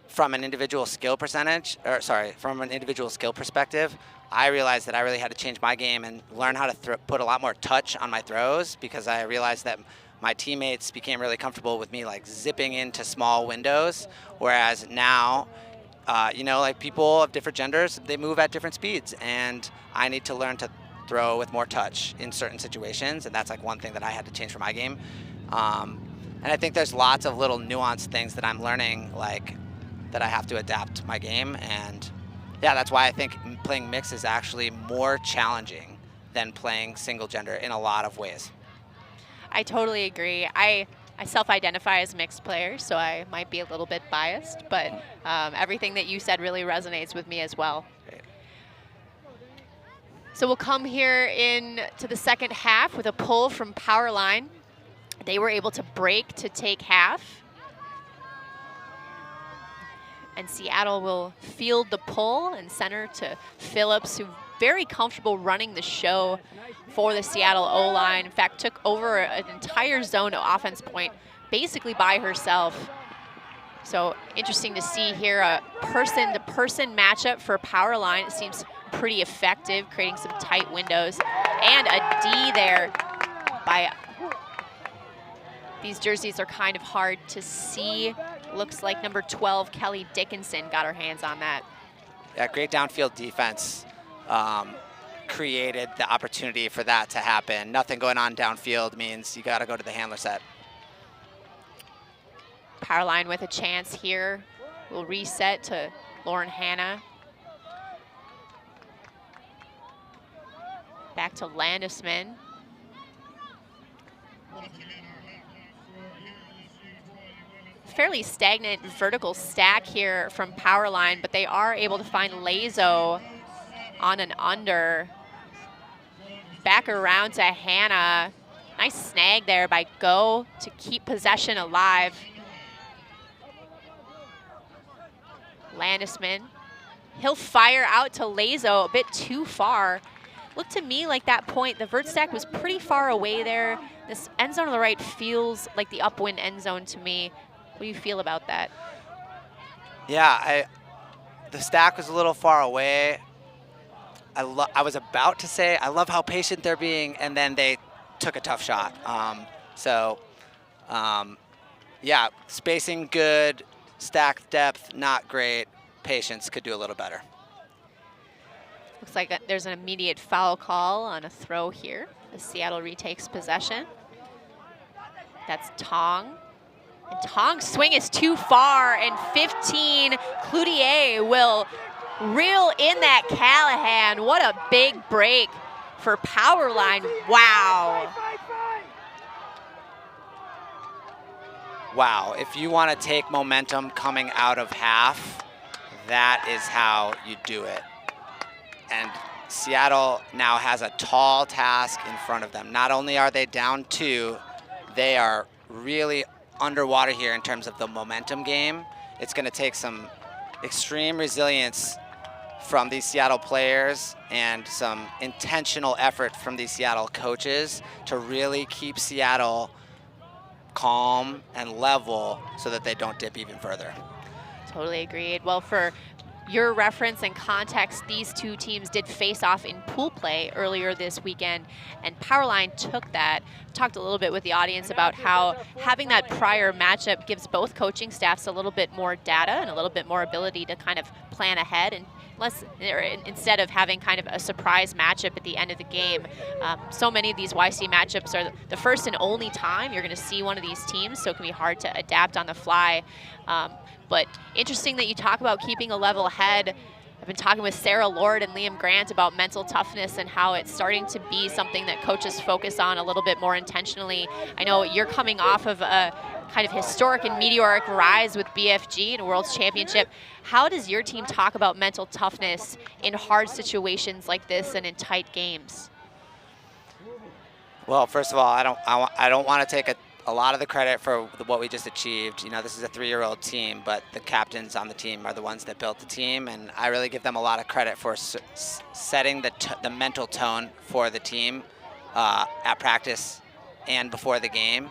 From an individual skill from an individual skill perspective, I realized that I really had to change my game and learn how to put a lot more touch on my throws, because I realized that my teammates became really comfortable with me like zipping into small windows, whereas now, you know, like people of different genders, they move at different speeds, and I need to learn to throw with more touch in certain situations, and that's like one thing that I had to change for my game. And I think there's lots of little nuanced things that I'm learning, like that I have to adapt my game, and yeah, that's why I think playing mixed is actually more challenging than playing single gender in a lot of ways. I totally agree. I self-identify as a mixed player, so I might be a little bit biased, but everything that you said really resonates with me as well. Great. So we'll come here in to the second half with a pull from Powerline. They were able to break to take half. And Seattle will field the pull and center to Phillips, who very comfortable running the show for the Seattle O-line. In fact, took over an entire zone offense point basically by herself. So interesting to see here a person-to-person matchup for Powerline. It seems pretty effective, creating some tight windows. And a D there by, these jerseys are kind of hard to see. Looks like number 12, Kelly Dickinson, got her hands on that. Yeah, great downfield defense created the opportunity for that to happen. Nothing going on downfield means you got to go to the handler set. Powerline with a chance here. We'll reset to Lauren Hanna. Back to Landisman. Fairly stagnant vertical stack here from Powerline, but they are able to find Lazo on an under. Back around to Hanna. Nice snag there by Go to keep possession alive. Landisman. He'll fire out to Lazo a bit too far. Looked to me like that point, the vert stack was pretty far away there. This end zone on the right feels like the upwind end zone to me. What do you feel about that? Yeah, the stack was a little far away. I was about to say, I love how patient they're being, and then they took a tough shot. Yeah, spacing good, stack depth not great. Patience could do a little better. Looks like there's an immediate foul call on a throw here. The Seattle retakes possession. That's Tong. And Tong's swing is too far, and 15, Cloutier will reel in that Callahan. What a big break for Powerline. Wow. Wow, if you want to take momentum coming out of half, that is how you do it. And Seattle now has a tall task in front of them. Not only are they down 2, they are really underwater here in terms of the momentum game. It's going to take some extreme resilience from these Seattle players and some intentional effort from these Seattle coaches to really keep Seattle calm and level so that they don't dip even further. Totally agreed. Well, for your reference and context, these two teams did face off in pool play earlier this weekend, and Powerline took that. Talked a little bit with the audience about how having that prior matchup gives both coaching staffs a little bit more data and a little bit more ability to kind of plan ahead, and instead of having kind of a surprise matchup at the end of the game. So many of these YC matchups are the first and only time you're going to see one of these teams, so it can be hard to adapt on the fly. But interesting that you talk about keeping a level head. I've been talking with Sarah Lord and Liam Grant about mental toughness and how it's starting to be something that coaches focus on a little bit more intentionally. I know you're coming off of a kind of historic and meteoric rise with BFG in a World Championship. How does your team talk about mental toughness in hard situations like this and in tight games? Well, first of all, I don't want to take a lot of the credit for what we just achieved. You know, this is a 3-year-old team, but the captains on the team are the ones that built the team, and I really give them a lot of credit for setting the mental tone for the team at practice and before the game.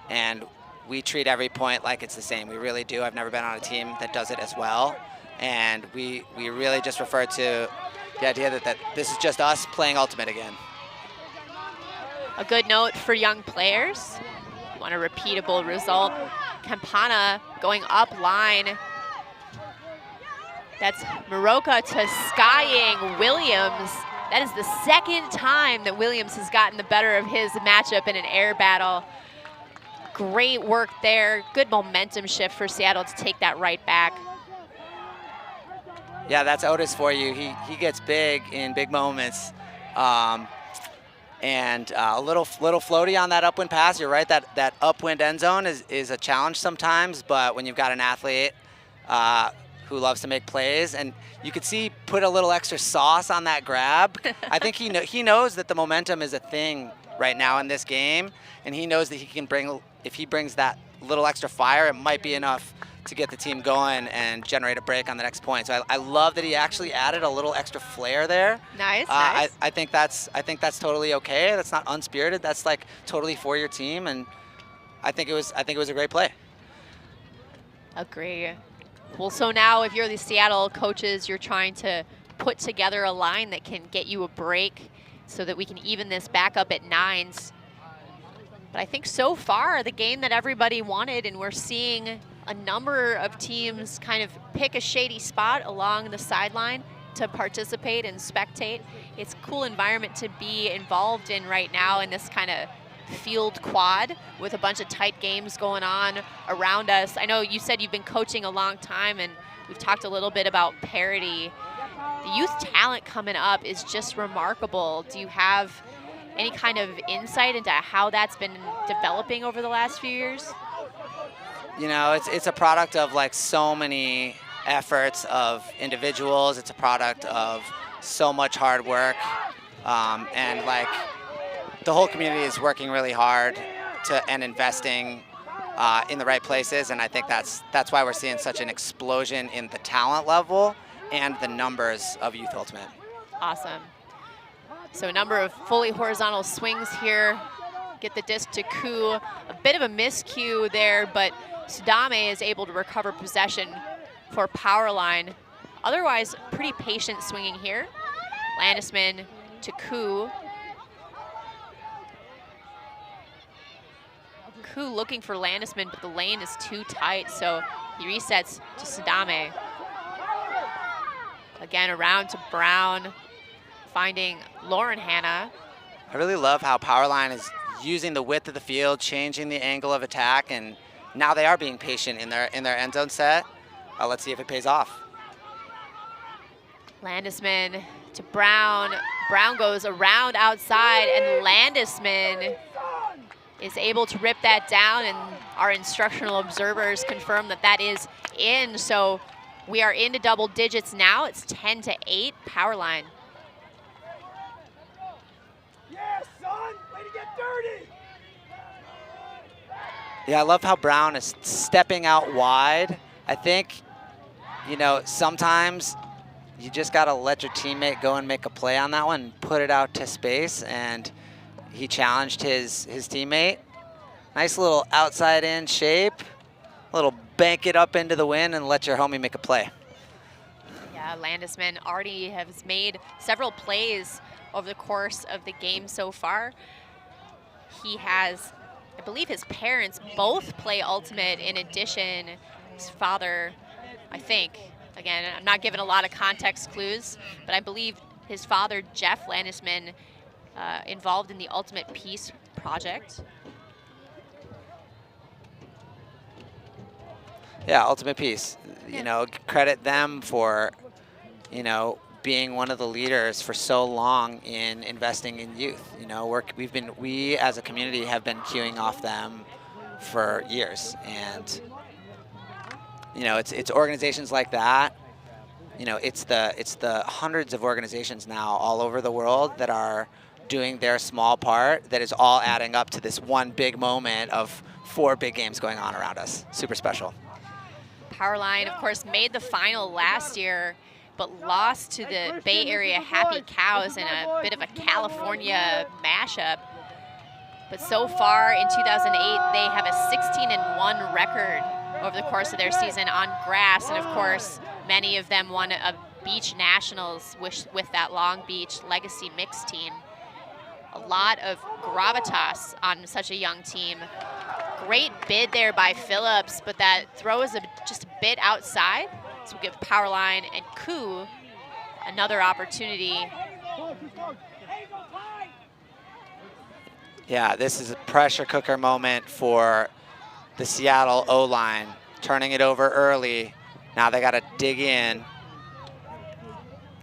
And we treat every point like it's the same. We really do. I've never been on a team that does it as well, and we really just refer to the idea that this is just us playing Ultimate again. A good note for young players. You want a repeatable result. Campana going up line. That's Maroka to skying Williams. That is the second time that Williams has gotten the better of his matchup in an air battle. Great work there. Good momentum shift for Seattle to take that right back. Yeah, that's Otis for you. He gets big in big moments. And a little floaty on that upwind pass. You're right, that upwind end zone is a challenge sometimes, but when you've got an athlete who loves to make plays, and you could see put a little extra sauce on that grab. I think he knows that the momentum is a thing right now in this game, and he knows that he can bring, if he brings that little extra fire, it might be enough to get the team going and generate a break on the next point. So I love that he actually added a little extra flair there. Nice, nice. I think that's totally okay. That's not unspirited. That's like totally for your team, and I think it was a great play. Agree. Well, so now if you're the Seattle coaches, you're trying to put together a line that can get you a break so that we can even this back up at 9s. But I think so far, the game that everybody wanted, and we're seeing a number of teams kind of pick a shady spot along the sideline to participate and spectate. It's a cool environment to be involved in right now in this kind of field quad with a bunch of tight games going on around us. I know you said you've been coaching a long time, and we've talked a little bit about parity. The youth talent coming up is just remarkable. Do you have any kind of insight into how that's been developing over the last few years? You know, it's a product of like so many efforts of individuals. It's a product of so much hard work, and like the whole community is working really hard and investing in the right places. And I think that's why we're seeing such an explosion in the talent level and the numbers of Youth Ultimate. Awesome. So a number of fully horizontal swings here. Get the disc to Ku. A bit of a miscue there, but Sadame is able to recover possession for Powerline. Otherwise, pretty patient swinging here. Landisman to Ku. Ku looking for Landisman, but the lane is too tight, so he resets to Sadame. Again, around to Brown, finding Lauren Hanna. I really love how Powerline is using the width of the field, changing the angle of attack, and now they are being patient in their end zone set. Let's see if it pays off. Landisman to Brown. Brown goes around outside, and Landisman is able to rip that down, and our instructional observers confirm that that is in. So we are into double digits now. It's 10-8, Powerline. Yeah, son, way to get dirty. Yeah, I love how Brown is stepping out wide. I think, you know, sometimes you just got to let your teammate go and make a play on that one and put it out to space, and he challenged his teammate. Nice little outside in shape, a little bank it up into the wind and let your homie make a play. Yeah, Landisman already has made several plays over the course of the game so far. He has, I believe his parents both play Ultimate. In addition, his father, I think, again, I'm not giving a lot of context clues, but I believe his father, Jeff Landisman, involved in the Ultimate Peace Project. Yeah, Ultimate Peace. You know, credit them for, you know, being one of the leaders for so long in investing in youth. You know, we as a community have been queuing off them for years, and you know, it's organizations like that. You know, it's the hundreds of organizations now all over the world that are doing their small part that is all adding up to this one big moment of 4 big games going on around us. Super special. Powerline, of course, made the final last year, but lost to the Bay Area Happy Cows in a bit of a California mashup. But so far in 2008, they have a 16-1 record over the course of their season on grass. And of course, many of them won a Beach Nationals with that Long Beach Legacy Mixed team. A lot of gravitas on such a young team. Great bid there by Phillips, but that throw is just a bit outside. So we give Powerline and Ku another opportunity. Yeah, this is a pressure cooker moment for the Seattle O-line, turning it over early. Now they got to dig in,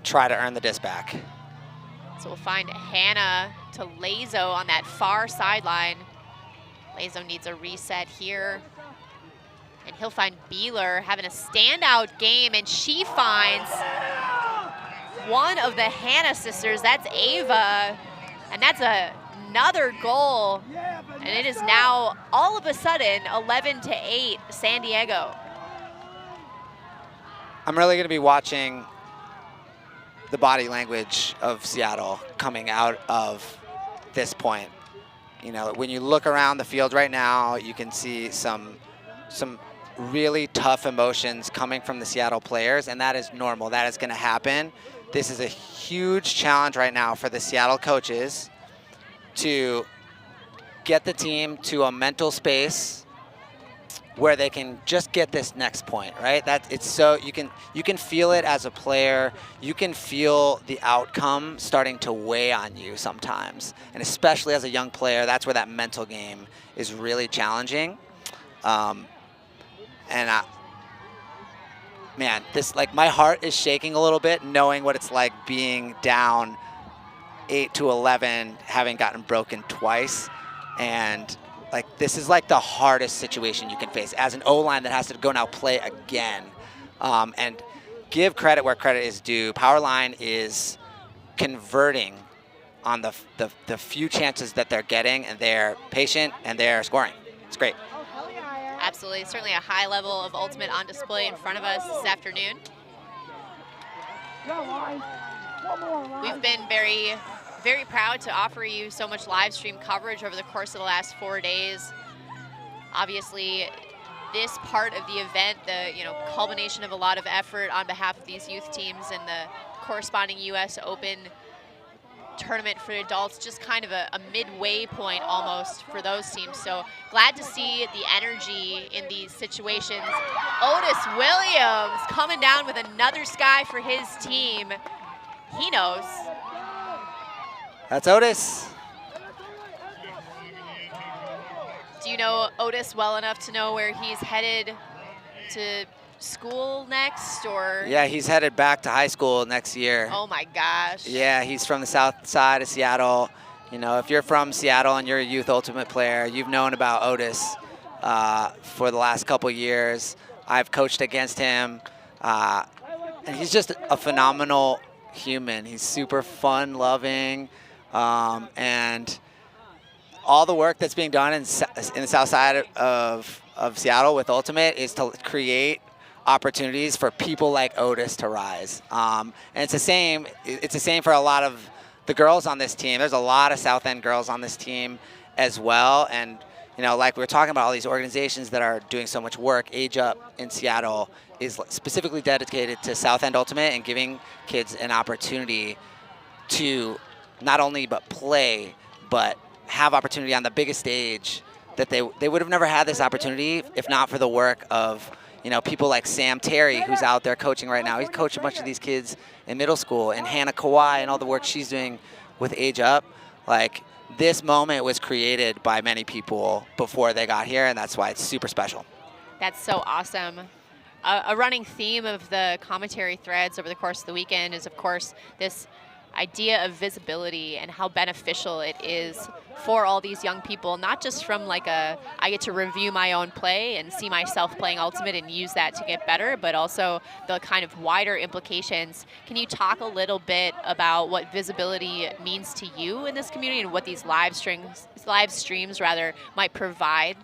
try to earn the disc back. So we'll find Hannah to Lazo on that far sideline. Lazo needs a reset here. And he'll find Beeler having a standout game, and she finds one of the Hannah sisters. That's Ava, and that's another goal. And it is now all of a sudden 11-8 San Diego. I'm really going to be watching the body language of Seattle coming out of this point. You know, when you look around the field right now, you can see some really tough emotions coming from the Seattle players, and that is normal. That is going to happen. This is a huge challenge right now for the Seattle coaches to get the team to a mental space where they can just get this next point, right? It's so you can feel it as a player. You can feel the outcome starting to weigh on you sometimes, and especially as a young player, that's where that mental game is really challenging. Man, this, like, my heart is shaking a little bit knowing what it's like being down 8-11, having gotten broken twice, and like, this is like the hardest situation you can face as an O-line that has to go now play again. And give credit where credit is due. Powerline is converting on the few chances that they're getting, and they're patient and they're scoring. It's great. Absolutely, certainly a high level of ultimate on display in front of us this afternoon. We've been very proud to offer you so much live stream coverage over the course of the last 4 days. Obviously, this part of the event, the culmination of a lot of effort on behalf of these youth teams and the corresponding U.S. Open tournament for adults, just kind of a midway point almost for those teams. So glad to see the energy in these situations. Otis Williams coming down with another sky for his team. He knows. That's Otis. Do you know Otis well enough to know where he's headed to school next, or? Yeah, he's headed back to high school next year. Oh my gosh. Yeah, he's from the south side of Seattle. You know, if you're from Seattle and you're a youth ultimate player, you've known about Otis for the last couple years. I've coached against him, and he's just a phenomenal human. He's super fun loving, and all the work that's being done in the south side of Seattle with Ultimate is to create opportunities for people like Otis to rise. And it's the same for a lot of the girls on this team. There's a lot of South End girls on this team as well. And, like we were talking about, all these organizations that are doing so much work. Age Up in Seattle is specifically dedicated to South End Ultimate and giving kids an opportunity to not only but play, but have opportunity on the biggest stage that they would have never had this opportunity if not for the work of people like Sam Terry, who's out there coaching right now. He's coached a bunch of these kids in middle school, and Hannah Kawai and all the work she's doing with Age Up. Like, this moment was created by many people before they got here, and that's why it's super special. That's so awesome. A running theme of the commentary threads over the course of the weekend is, of course, this idea of visibility and how beneficial it is for all these young people, not just from like I get to review my own play and see myself playing Ultimate and use that to get better, but also the kind of wider implications. Can you talk a little bit about what visibility means to you in this community and what these live streams might provide?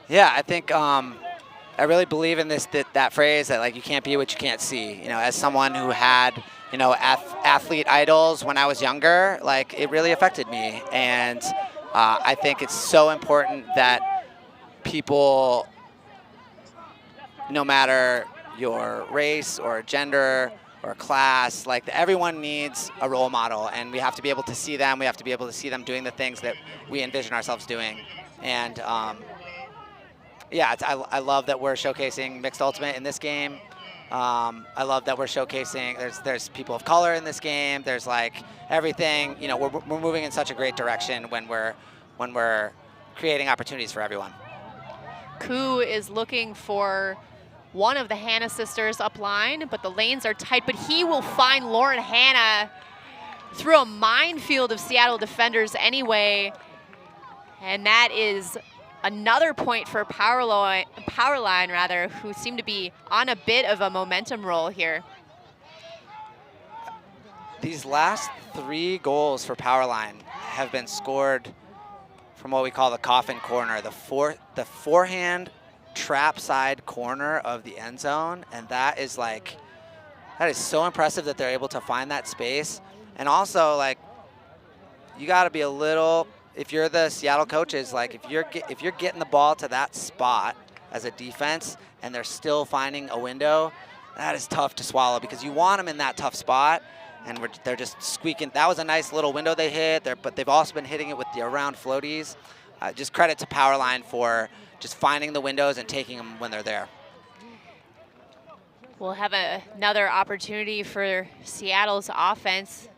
Yeah, I think I really believe in that phrase that, like, you can't be what you can't see. As someone who had athlete idols when I was younger, like, it really affected me. And I think it's so important that people, no matter your race or gender or class, like, everyone needs a role model, and we have to be able to see them. We have to be able to see them doing the things that we envision ourselves doing. And yeah, I love that we're showcasing mixed ultimate in this game. I love that we're showcasing, there's people of color in this game. There's like everything, we're moving in such a great direction when we're creating opportunities for everyone. Koo is looking for one of the Hannah sisters up line, but the lanes are tight, but he will find Lauren Hannah through a minefield of Seattle defenders anyway. And that is another point for Powerline, rather, who seem to be on a bit of a momentum roll here. These last 3 goals for Powerline have been scored from what we call the coffin corner, the forehand trap side corner of the end zone, and that is so impressive that they're able to find that space. And also, like, you got to be a little, if you're the Seattle coaches, like if you're getting the ball to that spot as a defense and they're still finding a window, that is tough to swallow because you want them in that tough spot, and they're just squeaking. That was a nice little window they hit, but they've also been hitting it with the around floaties. Just credit to Powerline for just finding the windows and taking them when they're there. We'll have another opportunity for Seattle's offense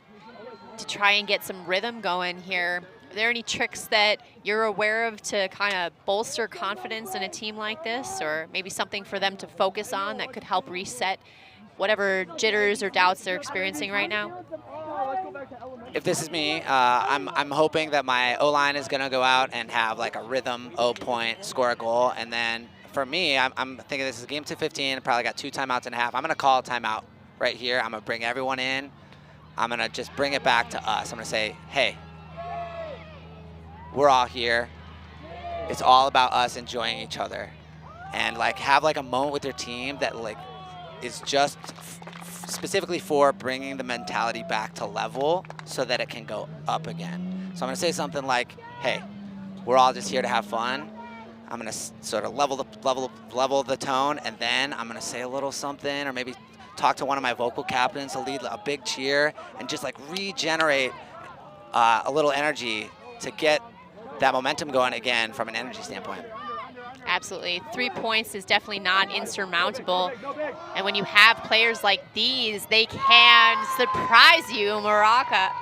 to try and get some rhythm going here. Are there any tricks that you're aware of to kind of bolster confidence in a team like this, or maybe something for them to focus on that could help reset whatever jitters or doubts they're experiencing right now? If this is me, I'm hoping that my O-line is going to go out and have like a rhythm O-point, score a goal, and then for me, I'm thinking this is game to 15, probably got 2 timeouts and a half. I'm going to call a timeout right here. I'm going to bring everyone in. I'm going to just bring it back to us. I'm going to say, hey, we're all here. It's all about us enjoying each other. And like have like a moment with your team that like is just specifically for bringing the mentality back to level so that it can go up again. So I'm going to say something like, hey, we're all just here to have fun. I'm going to sort of level the tone, and then I'm going to say a little something, or maybe talk to one of my vocal captains to lead a big cheer and just like regenerate a little energy to get that momentum going again from an energy standpoint. Absolutely. 3 points is definitely not insurmountable. And when you have players like these, they can surprise you. Maroka,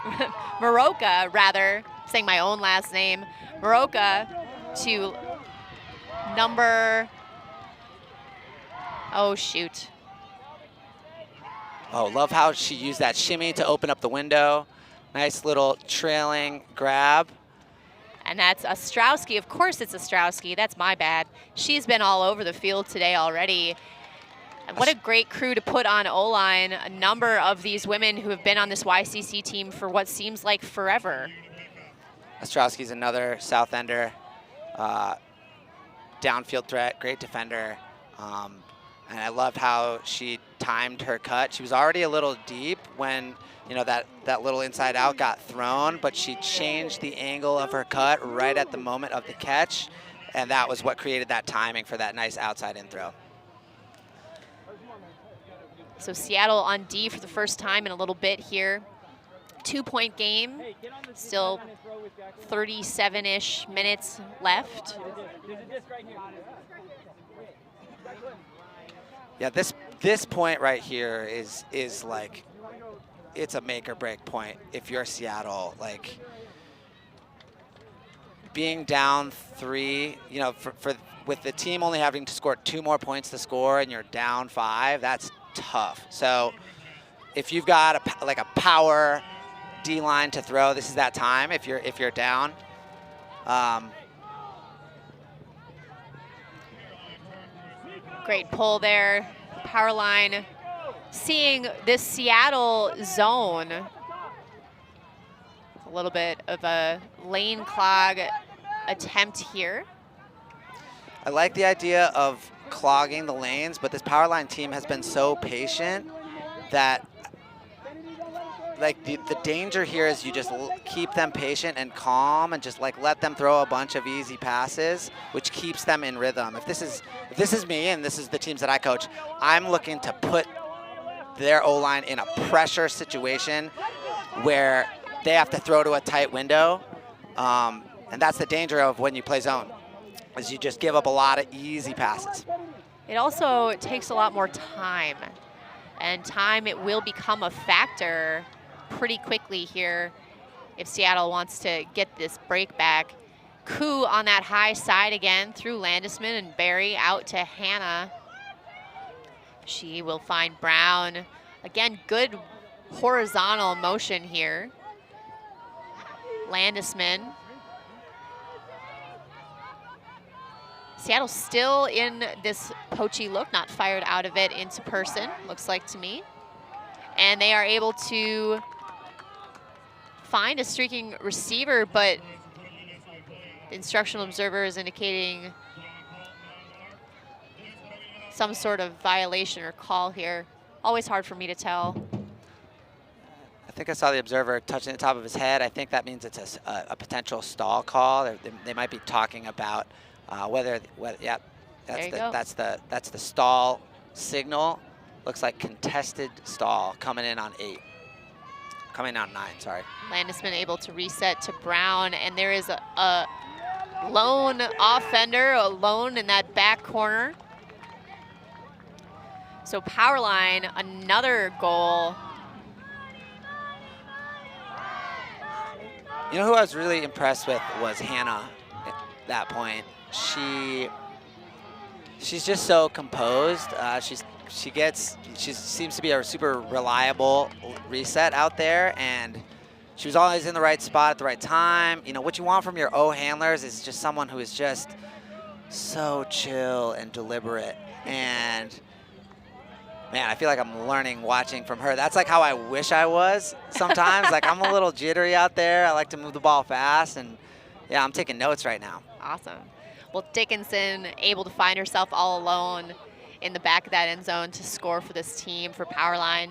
rather, saying my own last name, Maroka to number, oh shoot. Oh, love how she used that shimmy to open up the window. Nice little trailing grab. And that's Ostrowski. Of course it's Ostrowski. That's my bad. She's been all over the field today already. And what a great crew to put on O-line. A number of these women who have been on this YCC team for what seems like forever. Ostrowski's another South Ender. Downfield threat, great defender. And I loved how she timed her cut. She was already a little deep when, you know, that little inside out got thrown, but she changed the angle of her cut right at the moment of the catch, and that was what created that timing for that nice outside in throw. So Seattle on D for the first time in a little bit here. 2-point game, still 37-ish minutes left. Yeah, this point right here is like, it's a make or break point if you're Seattle. Like, being down 3, you know, with the team only having to score 2 more points to score and you're down 5, that's tough. So if you've got a power D-line to throw, this is that time if you're down. Great pull there. Powerline seeing this Seattle zone. A little bit of a lane clog attempt here. I like the idea of clogging the lanes, but this Powerline team has been so patient that like the danger here is you just keep them patient and calm and just like let them throw a bunch of easy passes, which keeps them in rhythm. If this is me and this is the teams that I coach, I'm looking to put their O-line in a pressure situation where they have to throw to a tight window. And that's the danger of when you play zone, is you just give up a lot of easy passes. It also takes a lot more time, and time, it will become a factor pretty quickly here if Seattle wants to get this break back. Koo on that high side again through Landesman, and Barry out to Hannah. She will find Brown. Again, good horizontal motion here. Landesman. Seattle's still in this poachy look, not fired out of it into person, looks like to me. And they are able to find a streaking receiver, but the instructional observer is indicating some sort of violation or call here. Always hard for me to tell. I think I saw the observer touching the top of his head. I think that means it's a potential stall call. They might be talking about whether yeah, that's the stall signal. Looks like contested stall coming in on 8. Coming on 9, sorry. Landisman able to reset to Brown, and there is a lone offender, alone in that back corner. So Powerline, another goal. You know who I was really impressed with was Hannah at that point. She's just so composed. She seems to be a super reliable reset out there, and she was always in the right spot at the right time. You know, what you want from your O handlers is just someone who is just so chill and deliberate. And man, I feel like I'm learning watching from her. That's like how I wish I was sometimes. Like, I'm a little jittery out there. I like to move the ball fast, and yeah, I'm taking notes right now. Awesome. Well, Dickinson able to find herself all alone in the back of that end zone to score for this team for Powerline.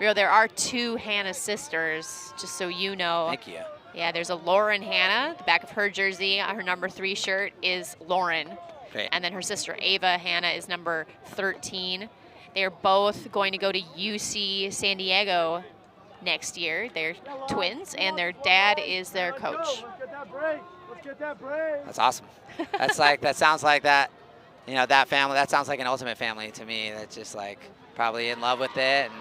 Rio, there are 2 Hannah sisters, just so you know. Thank you. Yeah, there's a Lauren Hannah. The back of her jersey, her number 3 shirt is Lauren. Great. And then her sister Ava Hannah is number 13. They are both going to go to UC San Diego next year. They're twins, and their dad is their coach. Let's get that break. Let's get that break. That's awesome. That sounds like that, you know, that family, that sounds like an ultimate family to me. That's just like probably in love with it. And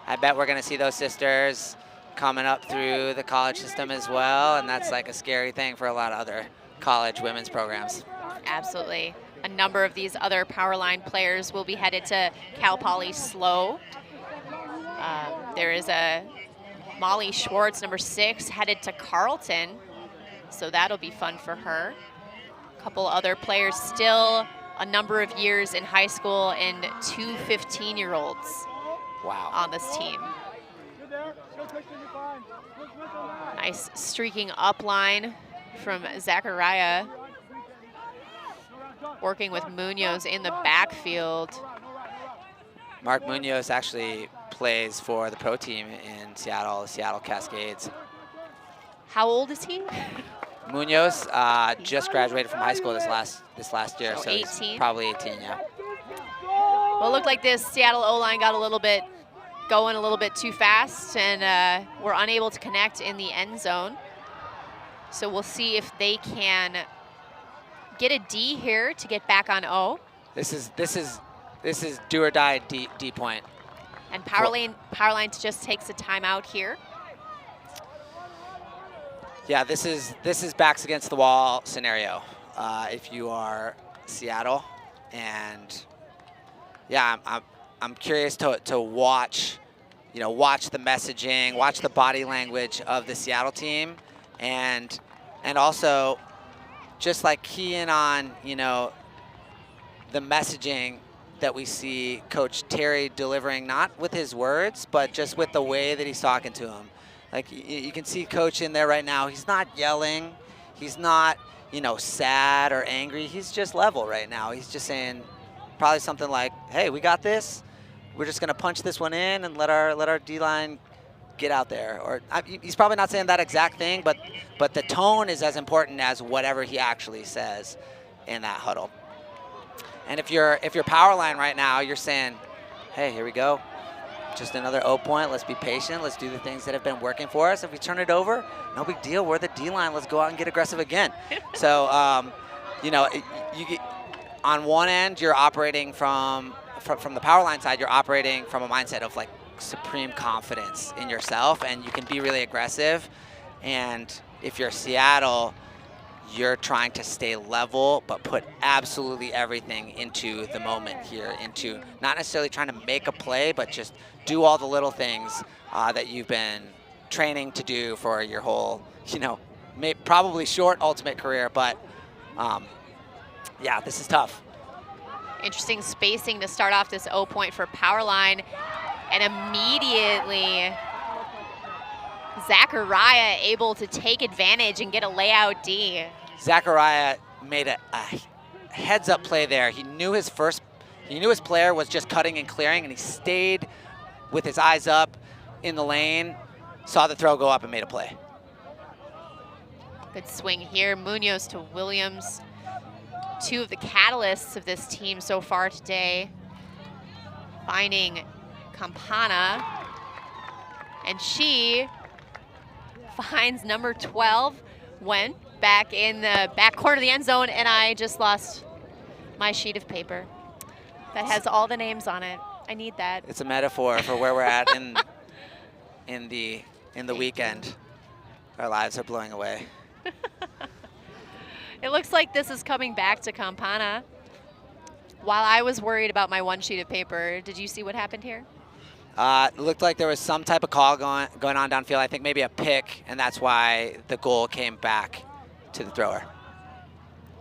I bet we're going to see those sisters coming up through the college system as well. And that's like a scary thing for a lot of other college women's programs. Absolutely. A number of these other Powerline players will be headed to Cal Poly SLO. There is a Molly Schwartz, number 6, headed to Carleton. So that'll be fun for her. A couple other players still a number of years in high school, and 2 15-year-olds Wow. on this team. Nice streaking up line from Zachariah, working with Munoz in the backfield. Mark Munoz actually plays for the pro team in Seattle, Seattle Cascades. How old is he? Munoz just graduated from high school this last year, So so 18? he's probably 18, yeah. Well, it looked like this Seattle O-line got a little bit going a little bit too fast, and were unable to connect in the end zone. So we'll see if they can get a D here to get back on O. This is do or die D point. And Powerline just takes a timeout here. Yeah, this is backs against the wall scenario. If you are Seattle, and yeah, I'm curious to watch, watch the messaging, watch the body language of the Seattle team, and also just like key in on the messaging that we see Coach Terry delivering, not with his words, but just with the way that he's talking to him. Like, you can see Coach in there right now. He's not yelling. He's not, sad or angry. He's just level right now. He's just saying probably something like, hey, we got this. We're just going to punch this one in and let our D-line get out there. Or he's probably not saying that exact thing, but the tone is as important as whatever he actually says in that huddle. And if you're Powerline right now, you're saying, hey, here we go. Just another O point. Let's be patient. Let's do the things that have been working for us. If we turn it over, no big deal. We're the D-line. Let's go out and get aggressive again. So, on one end, you're operating from the Powerline side, you're operating from a mindset of like supreme confidence in yourself, and you can be really aggressive. And if you're Seattle, you're trying to stay level, but put absolutely everything into the moment here, into not necessarily trying to make a play, but just do all the little things that you've been training to do for your whole, probably short ultimate career, but Yeah, this is tough. Interesting spacing to start off this O point for Powerline. And immediately, Zachariah able to take advantage and get a layout D. Zachariah made a heads-up play there. He knew his player was just cutting and clearing, and he stayed with his eyes up in the lane, saw the throw go up, and made a play. Good swing here. Munoz to Williams. Two of the catalysts of this team so far today. Finding Campana. And she finds number 12. Went back in the back corner of the end zone, and I just lost my sheet of paper that has all the names on it. I need that. It's a metaphor for where we're at in the weekend. Our lives are blowing away. It looks like this is coming back to Campana. While I was worried about my one sheet of paper, did you see what happened here? It looked like there was some type of call going on downfield. I think maybe a pick, and that's why the goal came back to the thrower.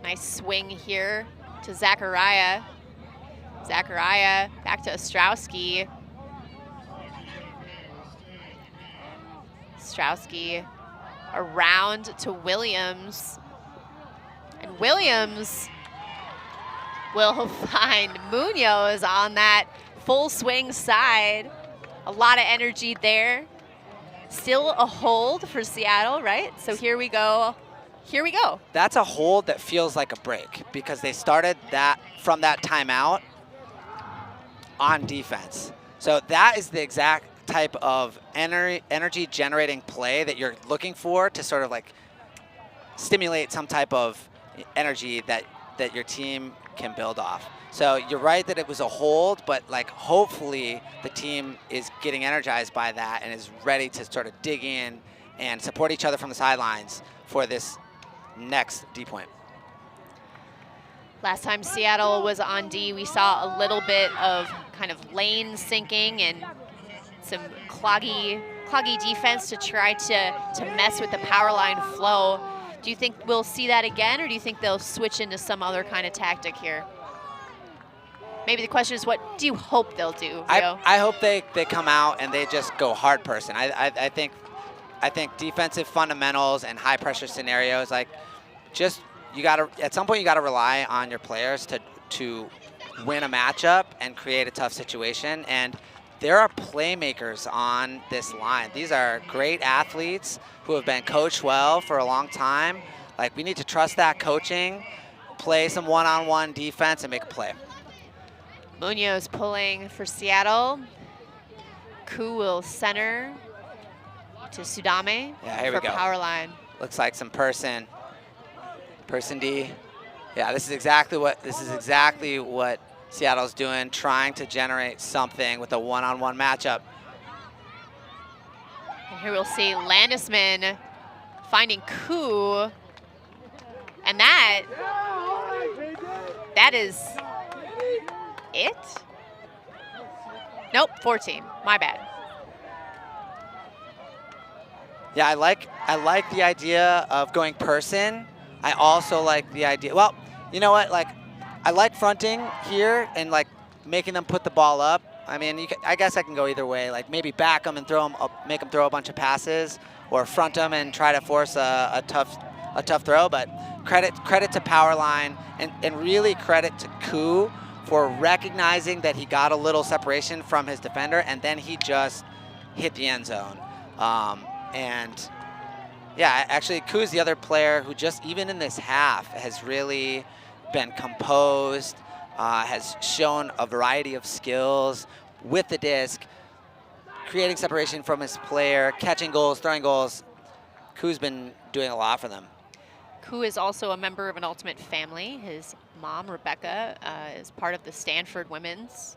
Nice swing here to Zachariah. Zachariah back to Ostrowski. Ostrowski around to Williams. And Williams will find Munoz on that full swing side. A lot of energy there. Still a hold for Seattle, right? So here we go. Here we go. That's a hold that feels like a break because they started that from that timeout on defense. So that is the exact type of energy generating play that you're looking for to sort of like stimulate some type of energy that your team can build off. So you're right that it was a hold, but like hopefully the team is getting energized by that and is ready to sort of dig in and support each other from the sidelines for this next D point. Last time Seattle was on D, we saw a little bit of kind of lane sinking and some cloggy defense to try to mess with the power line flow. Do you think we'll see that again, or do you think they'll switch into some other kind of tactic here? Maybe the question is, what do you hope they'll do, Rio? I hope they come out and they just go hard person. I think defensive fundamentals and high pressure scenarios, like just you gotta at some point you gotta rely on your players to win a matchup and create a tough situation. And there are playmakers on this line. These are great athletes who have been coached well for a long time. Like, we need to trust that coaching, play some one-on-one defense, and make a play. Munoz pulling for Seattle. Ku will center to Sudame Yeah, here for we go. Powerline. Looks like some person D. Yeah, this is exactly what Seattle's doing, trying to generate something with a one-on-one matchup. And here we'll see Landisman finding Ku. And that is it? Nope, 14, my bad. Yeah, I like the idea of going person. I also like the idea, well, you know what, like, I like fronting here and like making them put the ball up. I mean, I guess I can go either way. Like maybe back them and throw them up, make them throw a bunch of passes, or front them and try to force a tough throw. But credit to Powerline and really credit to Ku for recognizing that he got a little separation from his defender and then he just hit the end zone. And yeah, actually Ku's the other player who just even in this half has really been composed, has shown a variety of skills with the disc, creating separation from his player, catching goals, throwing goals. Ku's been doing a lot for them. Ku is also a member of an Ultimate family. His mom, Rebecca, is part of the Stanford Women's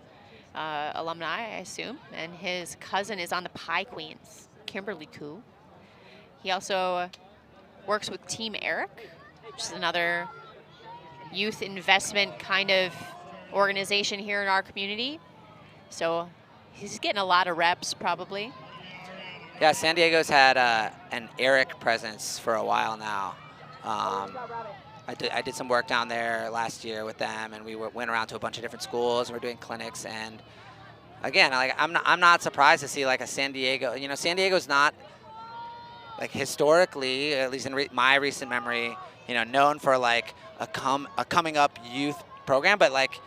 alumni, I assume, and his cousin is on the Pie Queens, Kimberly Ku. He also works with Team Eric, which is another youth investment kind of organization here in our community. So he's getting a lot of reps probably. Yeah, San Diego's had an Eric presence for a while now. I did some work down there last year with them, and we went around to a bunch of different schools. And we're doing clinics, and again, like I'm not surprised to see like a San Diego. You know, San Diego's not like historically, at least in my recent memory, you know, known for like a coming up youth program, but like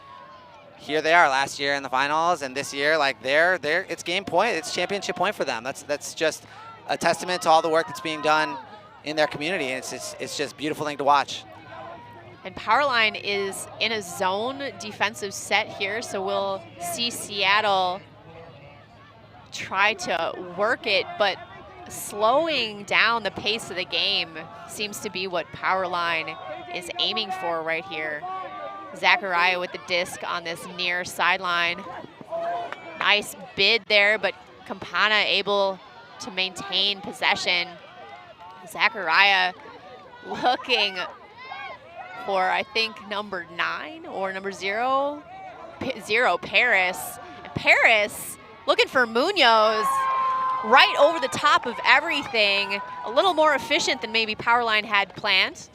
here they are last year in the finals, and this year like it's game point, it's championship point for them. That's just a testament to all the work that's being done in their community, and it's just a beautiful thing to watch. And Powerline is in a zone defensive set here, so we'll see Seattle try to work it, but slowing down the pace of the game seems to be what Powerline is aiming for right here. Zachariah with the disc on this near sideline. Nice bid there, but Campana able to maintain possession. Zachariah looking for, I think, number 9 or number 0, Paris. And Paris looking for Munoz right over the top of everything. A little more efficient than maybe Powerline had planned.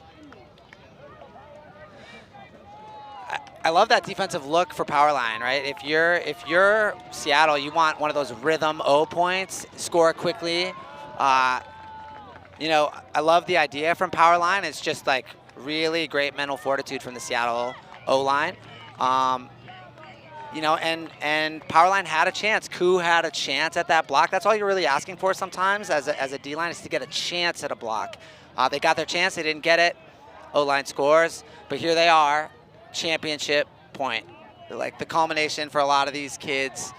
I love that defensive look for Powerline, right? If you're Seattle, you want one of those rhythm O points, score quickly. You know, I love the idea from Powerline. It's just like really great mental fortitude from the Seattle O-line. You know, and Powerline had a chance. Koo had a chance at that block. That's all you're really asking for sometimes as a D-line, is to get a chance at a block. They got their chance. They didn't get it. O-line scores. But here they are, championship point. Like the culmination for a lot of these kids,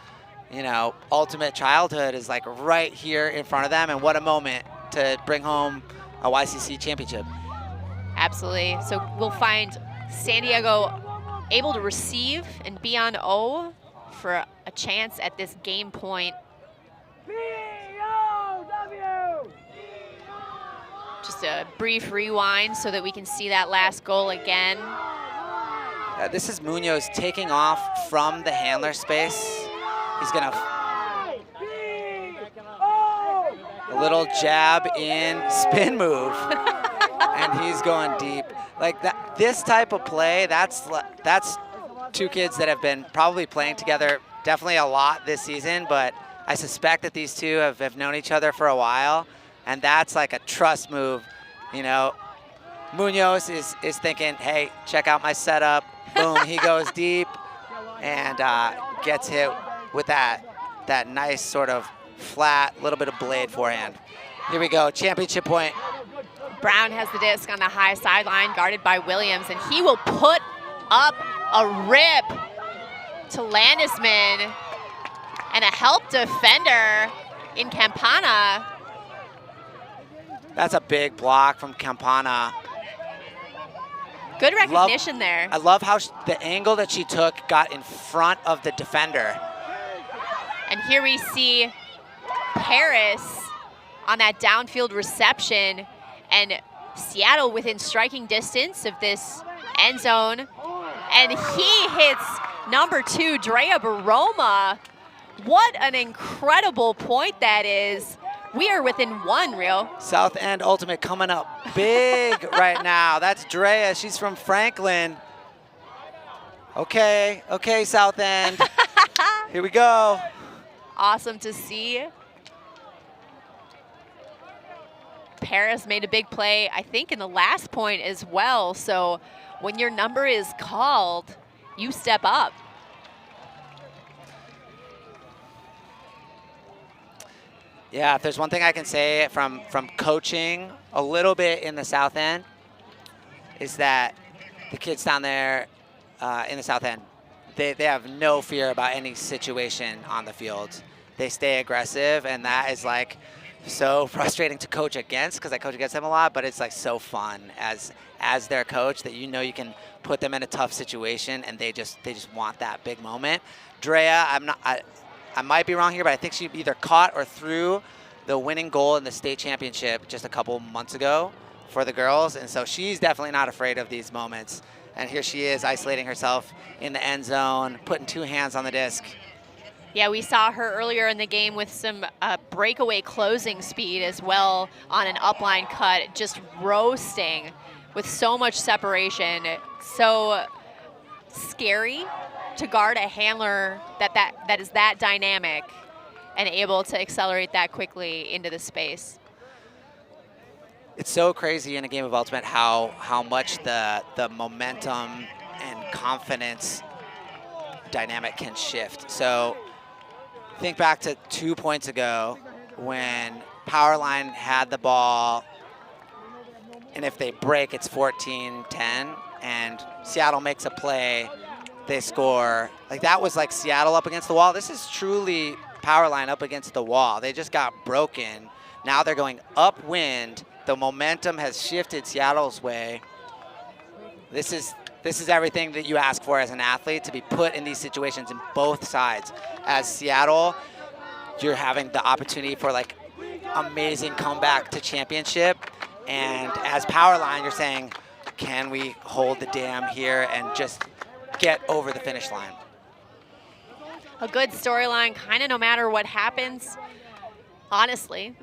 you know, ultimate childhood is like right here in front of them. And what a moment to bring home a YCC championship. Absolutely. So we'll find San Diego able to receive and be on O for a chance at this game point. P-O-W! Just a brief rewind so that we can see that last goal again. This is Munoz taking off from the handler space. He's gonna a little jab in spin move, and he's going deep. Like that, this type of play, that's two kids that have been probably playing together definitely a lot this season, but I suspect that these two have known each other for a while, and that's like a trust move. You know, Munoz is thinking, hey, check out my setup. Boom, he goes deep and gets hit with that nice sort of flat, little bit of blade forehand. Here we go, championship point. Brown has the disc on the high sideline, guarded by Williams, and he will put up a rip to Landisman, and a help defender in Campana. That's a big block from Campana. Good recognition there. I love how the angle that she took got in front of the defender. And here we see Paris on that downfield reception, and Seattle within striking distance of this end zone. And he hits number 2, Drea Baroma. What an incredible point that is. We are within 1, Rio. South End Ultimate coming up big right now. That's Drea, she's from Franklin. Okay, South End. Here we go. Awesome to see. Paris made a big play, I think, in the last point as well. So when your number is called, you step up. Yeah, if there's one thing I can say from coaching a little bit in the South End, is that the kids down there in the South End, they have no fear about any situation on the field. They stay aggressive, and that is like so frustrating to coach against, because I coach against them a lot, but it's like so fun as their coach that you know you can put them in a tough situation, and they just want that big moment. Drea, I might be wrong here, but I think she either caught or threw the winning goal in the state championship just a couple months ago for the girls, and so she's definitely not afraid of these moments. And here she is isolating herself in the end zone, putting 2 hands on the disc. Yeah, we saw her earlier in the game with some breakaway closing speed as well on an upline cut, just roasting with so much separation. So scary to guard a handler that is that dynamic and able to accelerate that quickly into the space. It's so crazy in a game of Ultimate how much the momentum and confidence dynamic can shift. So think back to 2 points ago when Powerline had the ball, and if they break, it's 14-10, and Seattle makes a play, they score. Like, that was like Seattle up against the wall. This is truly Powerline up against the wall. They just got broken. Now they're going upwind. The momentum has shifted Seattle's way. This is everything that you ask for as an athlete, to be put in these situations in both sides. As Seattle, you're having the opportunity for like amazing comeback to championship. And as Powerline, you're saying, can we hold the dam here and just get over the finish line? A good storyline, kind of no matter what happens, honestly.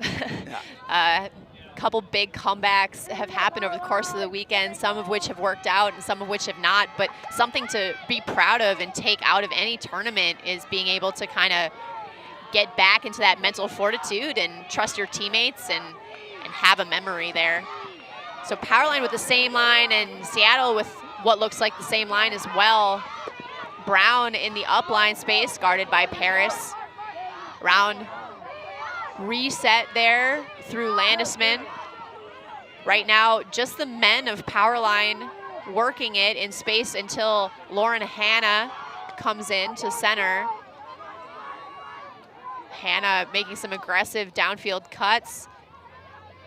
Yeah. Couple big comebacks have happened over the course of the weekend, some of which have worked out and some of which have not, but something to be proud of and take out of any tournament is being able to kind of get back into that mental fortitude and trust your teammates and have a memory there. So Powerline with the same line and Seattle with what looks like the same line as well. Brown in the upline space, guarded by Paris. Round reset there through Landisman. Right now, just the men of Powerline working it in space until Lauren Hanna comes in to center. Hanna making some aggressive downfield cuts.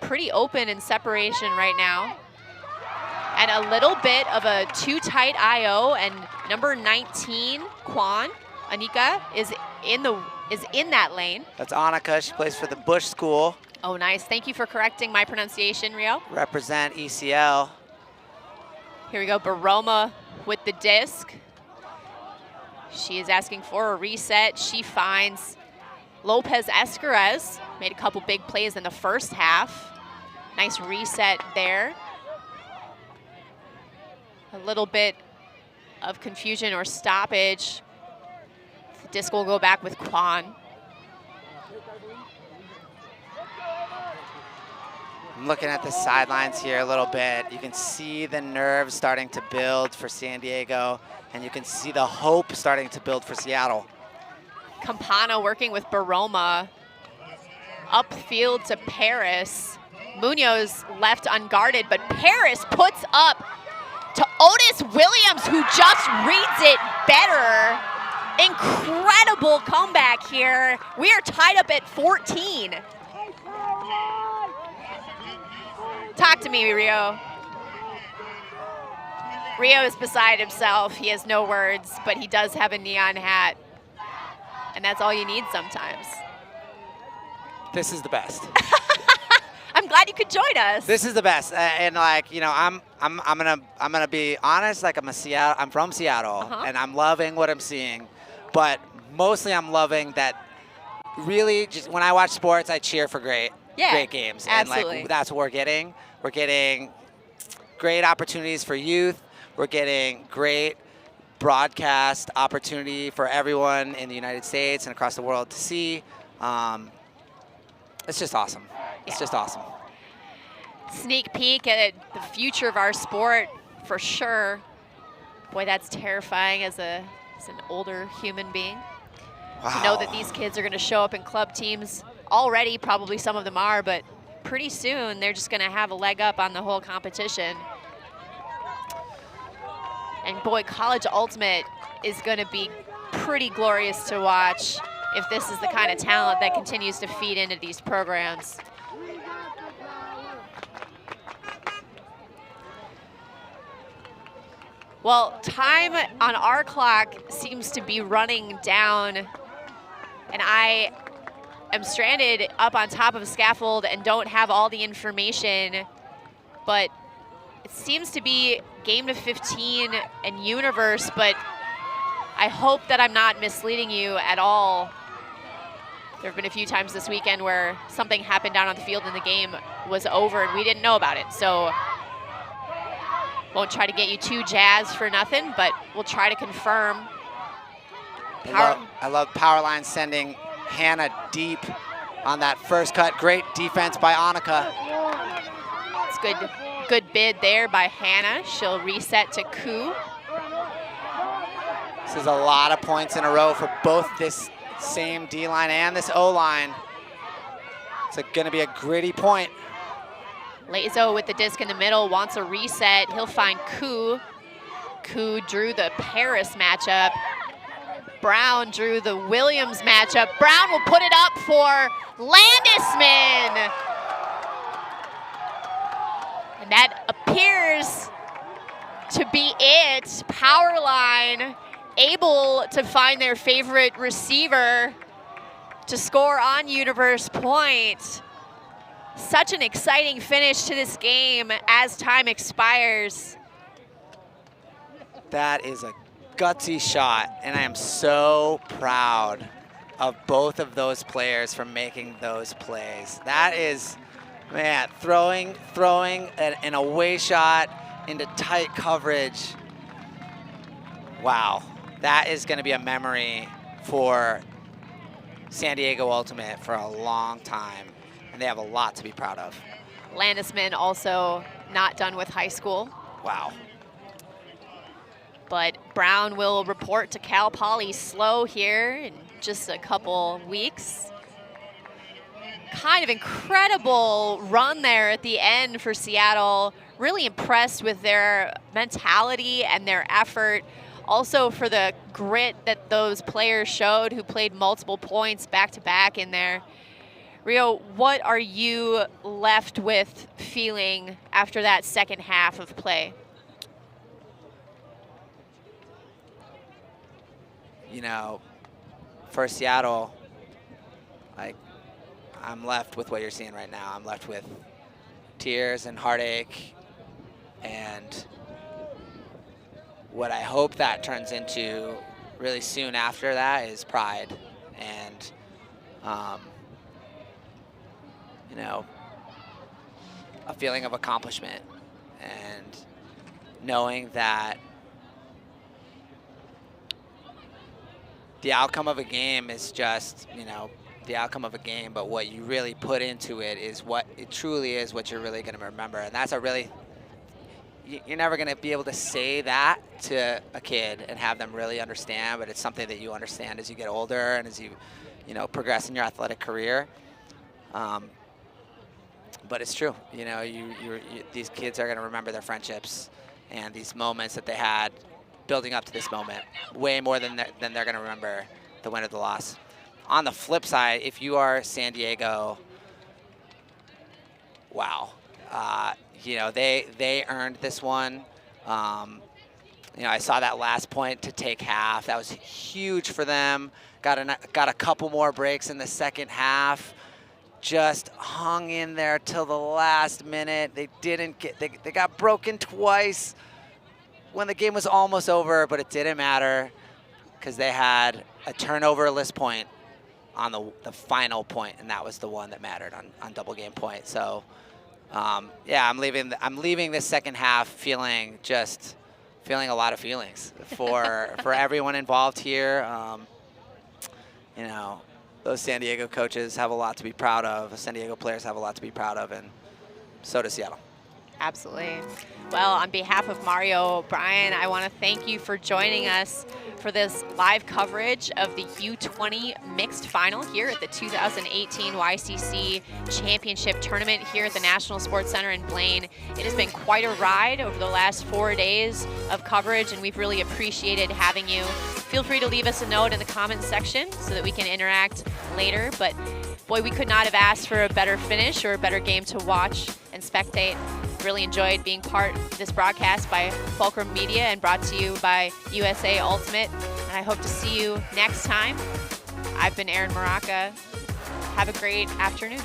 Pretty open in separation right now. And a little bit of a too tight IO, and number 19, Kwan, Anika, is in that lane. That's Annika. She plays for the Bush School. Oh, nice. Thank you for correcting my pronunciation, Rio. Represent ECL. Here we go, Baroma with the disc. She is asking for a reset. She finds Lopez Escarez. Made a couple big plays in the first half. Nice reset there. A little bit of confusion or stoppage. The disc will go back with Kwan. I'm looking at the sidelines here a little bit. You can see the nerves starting to build for San Diego, and you can see the hope starting to build for Seattle. Campana working with Baroma. Upfield to Paris. Munoz left unguarded, but Paris puts up to Otis Williams, who just reads it better. Incredible comeback here. We are tied up at 14. Talk to me, Rio. Rio is beside himself. He has no words, but he does have a neon hat. And that's all you need sometimes. This is the best. I'm glad you could join us. This is the best, and like, you know, I'm gonna be honest. Like, I'm from Seattle, and I'm loving what I'm seeing, but mostly I'm loving that. Really, just when I watch sports, I cheer for great games, absolutely. And like that's what we're getting. We're getting great opportunities for youth. We're getting great broadcast opportunity for everyone in the United States and across the world to see. It's just awesome. It's just awesome. Sneak peek at the future of our sport, for sure. Boy, that's terrifying as an older human being. Wow. To know that these kids are going to show up in club teams already. Probably some of them are, but pretty soon they're just going to have a leg up on the whole competition. And boy, College Ultimate is going to be pretty glorious to watch if this is the kind of talent that continues to feed into these programs. Well, time on our clock seems to be running down, and I am stranded up on top of a scaffold and don't have all the information, but it seems to be game to 15 and universe, but I hope that I'm not misleading you at all. There have been a few times this weekend where something happened down on the field and the game was over and we didn't know about it. So Won't try to get you too jazzed for nothing, but we'll try to confirm. I love Powerline sending Hannah deep on that first cut. Great defense by Annika. It's good bid there by Hannah. She'll reset to Koo. This is a lot of points in a row for both this same D-line and this O-line. It's going to be a gritty point. Lazo with the disc in the middle wants a reset. He'll find Koo. Koo drew the Paris matchup. Brown drew the Williams matchup. Brown will put it up for Landisman. And that appears to be it. Powerline able to find their favorite receiver to score on Universe Point. Such an exciting finish to this game as time expires. That is a gutsy shot, and I am so proud of both of those players for making those plays. That is, man, throwing an away shot into tight coverage. Wow, that is going to be a memory for San Diego Ultimate for a long time, and they have a lot to be proud of. Landisman also not done with high school. Wow. But Brown will report to Cal Poly slow here in just a couple weeks. Kind of incredible run there at the end for Seattle. Really impressed with their mentality and their effort. Also for the grit that those players showed who played multiple points back to back in there. Rio, what are you left with feeling after that second half of play? You know, for Seattle, like, I'm left with what you're seeing right now. I'm left with tears and heartache, and what I hope that turns into really soon after that is pride and, you know, a feeling of accomplishment and knowing that the outcome of a game is just, you know, the outcome of a game, but what you really put into it is what it truly is, what you're really going to remember. And that's a really, you're never going to be able to say that to a kid and have them really understand, but it's something that you understand as you get older and as you know, progress in your athletic career. But it's true, you know, these kids are going to remember their friendships and these moments that they had building up to this moment way more than they're going to remember the win or the loss. On the flip side, if you are San Diego, wow, you know, they earned this one. You know, I saw that last point to take half. That was huge for them. Got a couple more breaks in the second half. Just hung in there till the last minute. They didn't get. They got broken twice when the game was almost over, but it didn't matter because they had a turnover-less point on the final point, and that was the one that mattered on double game point. So, yeah, I'm leaving this second half feeling a lot of feelings for everyone involved here. You know, those San Diego coaches have a lot to be proud of. The San Diego players have a lot to be proud of, and so does Seattle. Absolutely. Well, on behalf of Mario O'Brien, I want to thank you for joining us for this live coverage of the U20 mixed final here at the 2018 YCC Championship Tournament here at the National Sports Center in Blaine. It has been quite a ride over the last 4 days of coverage, and we've really appreciated having you. Feel free to leave us a note in the comments section so that we can interact later. But boy, we could not have asked for a better finish or a better game to watch and spectate. Really enjoyed being part of this broadcast by Fulcrum Media and brought to you by USA Ultimate. And I hope to see you next time. I've been Erin Maraca. Have a great afternoon.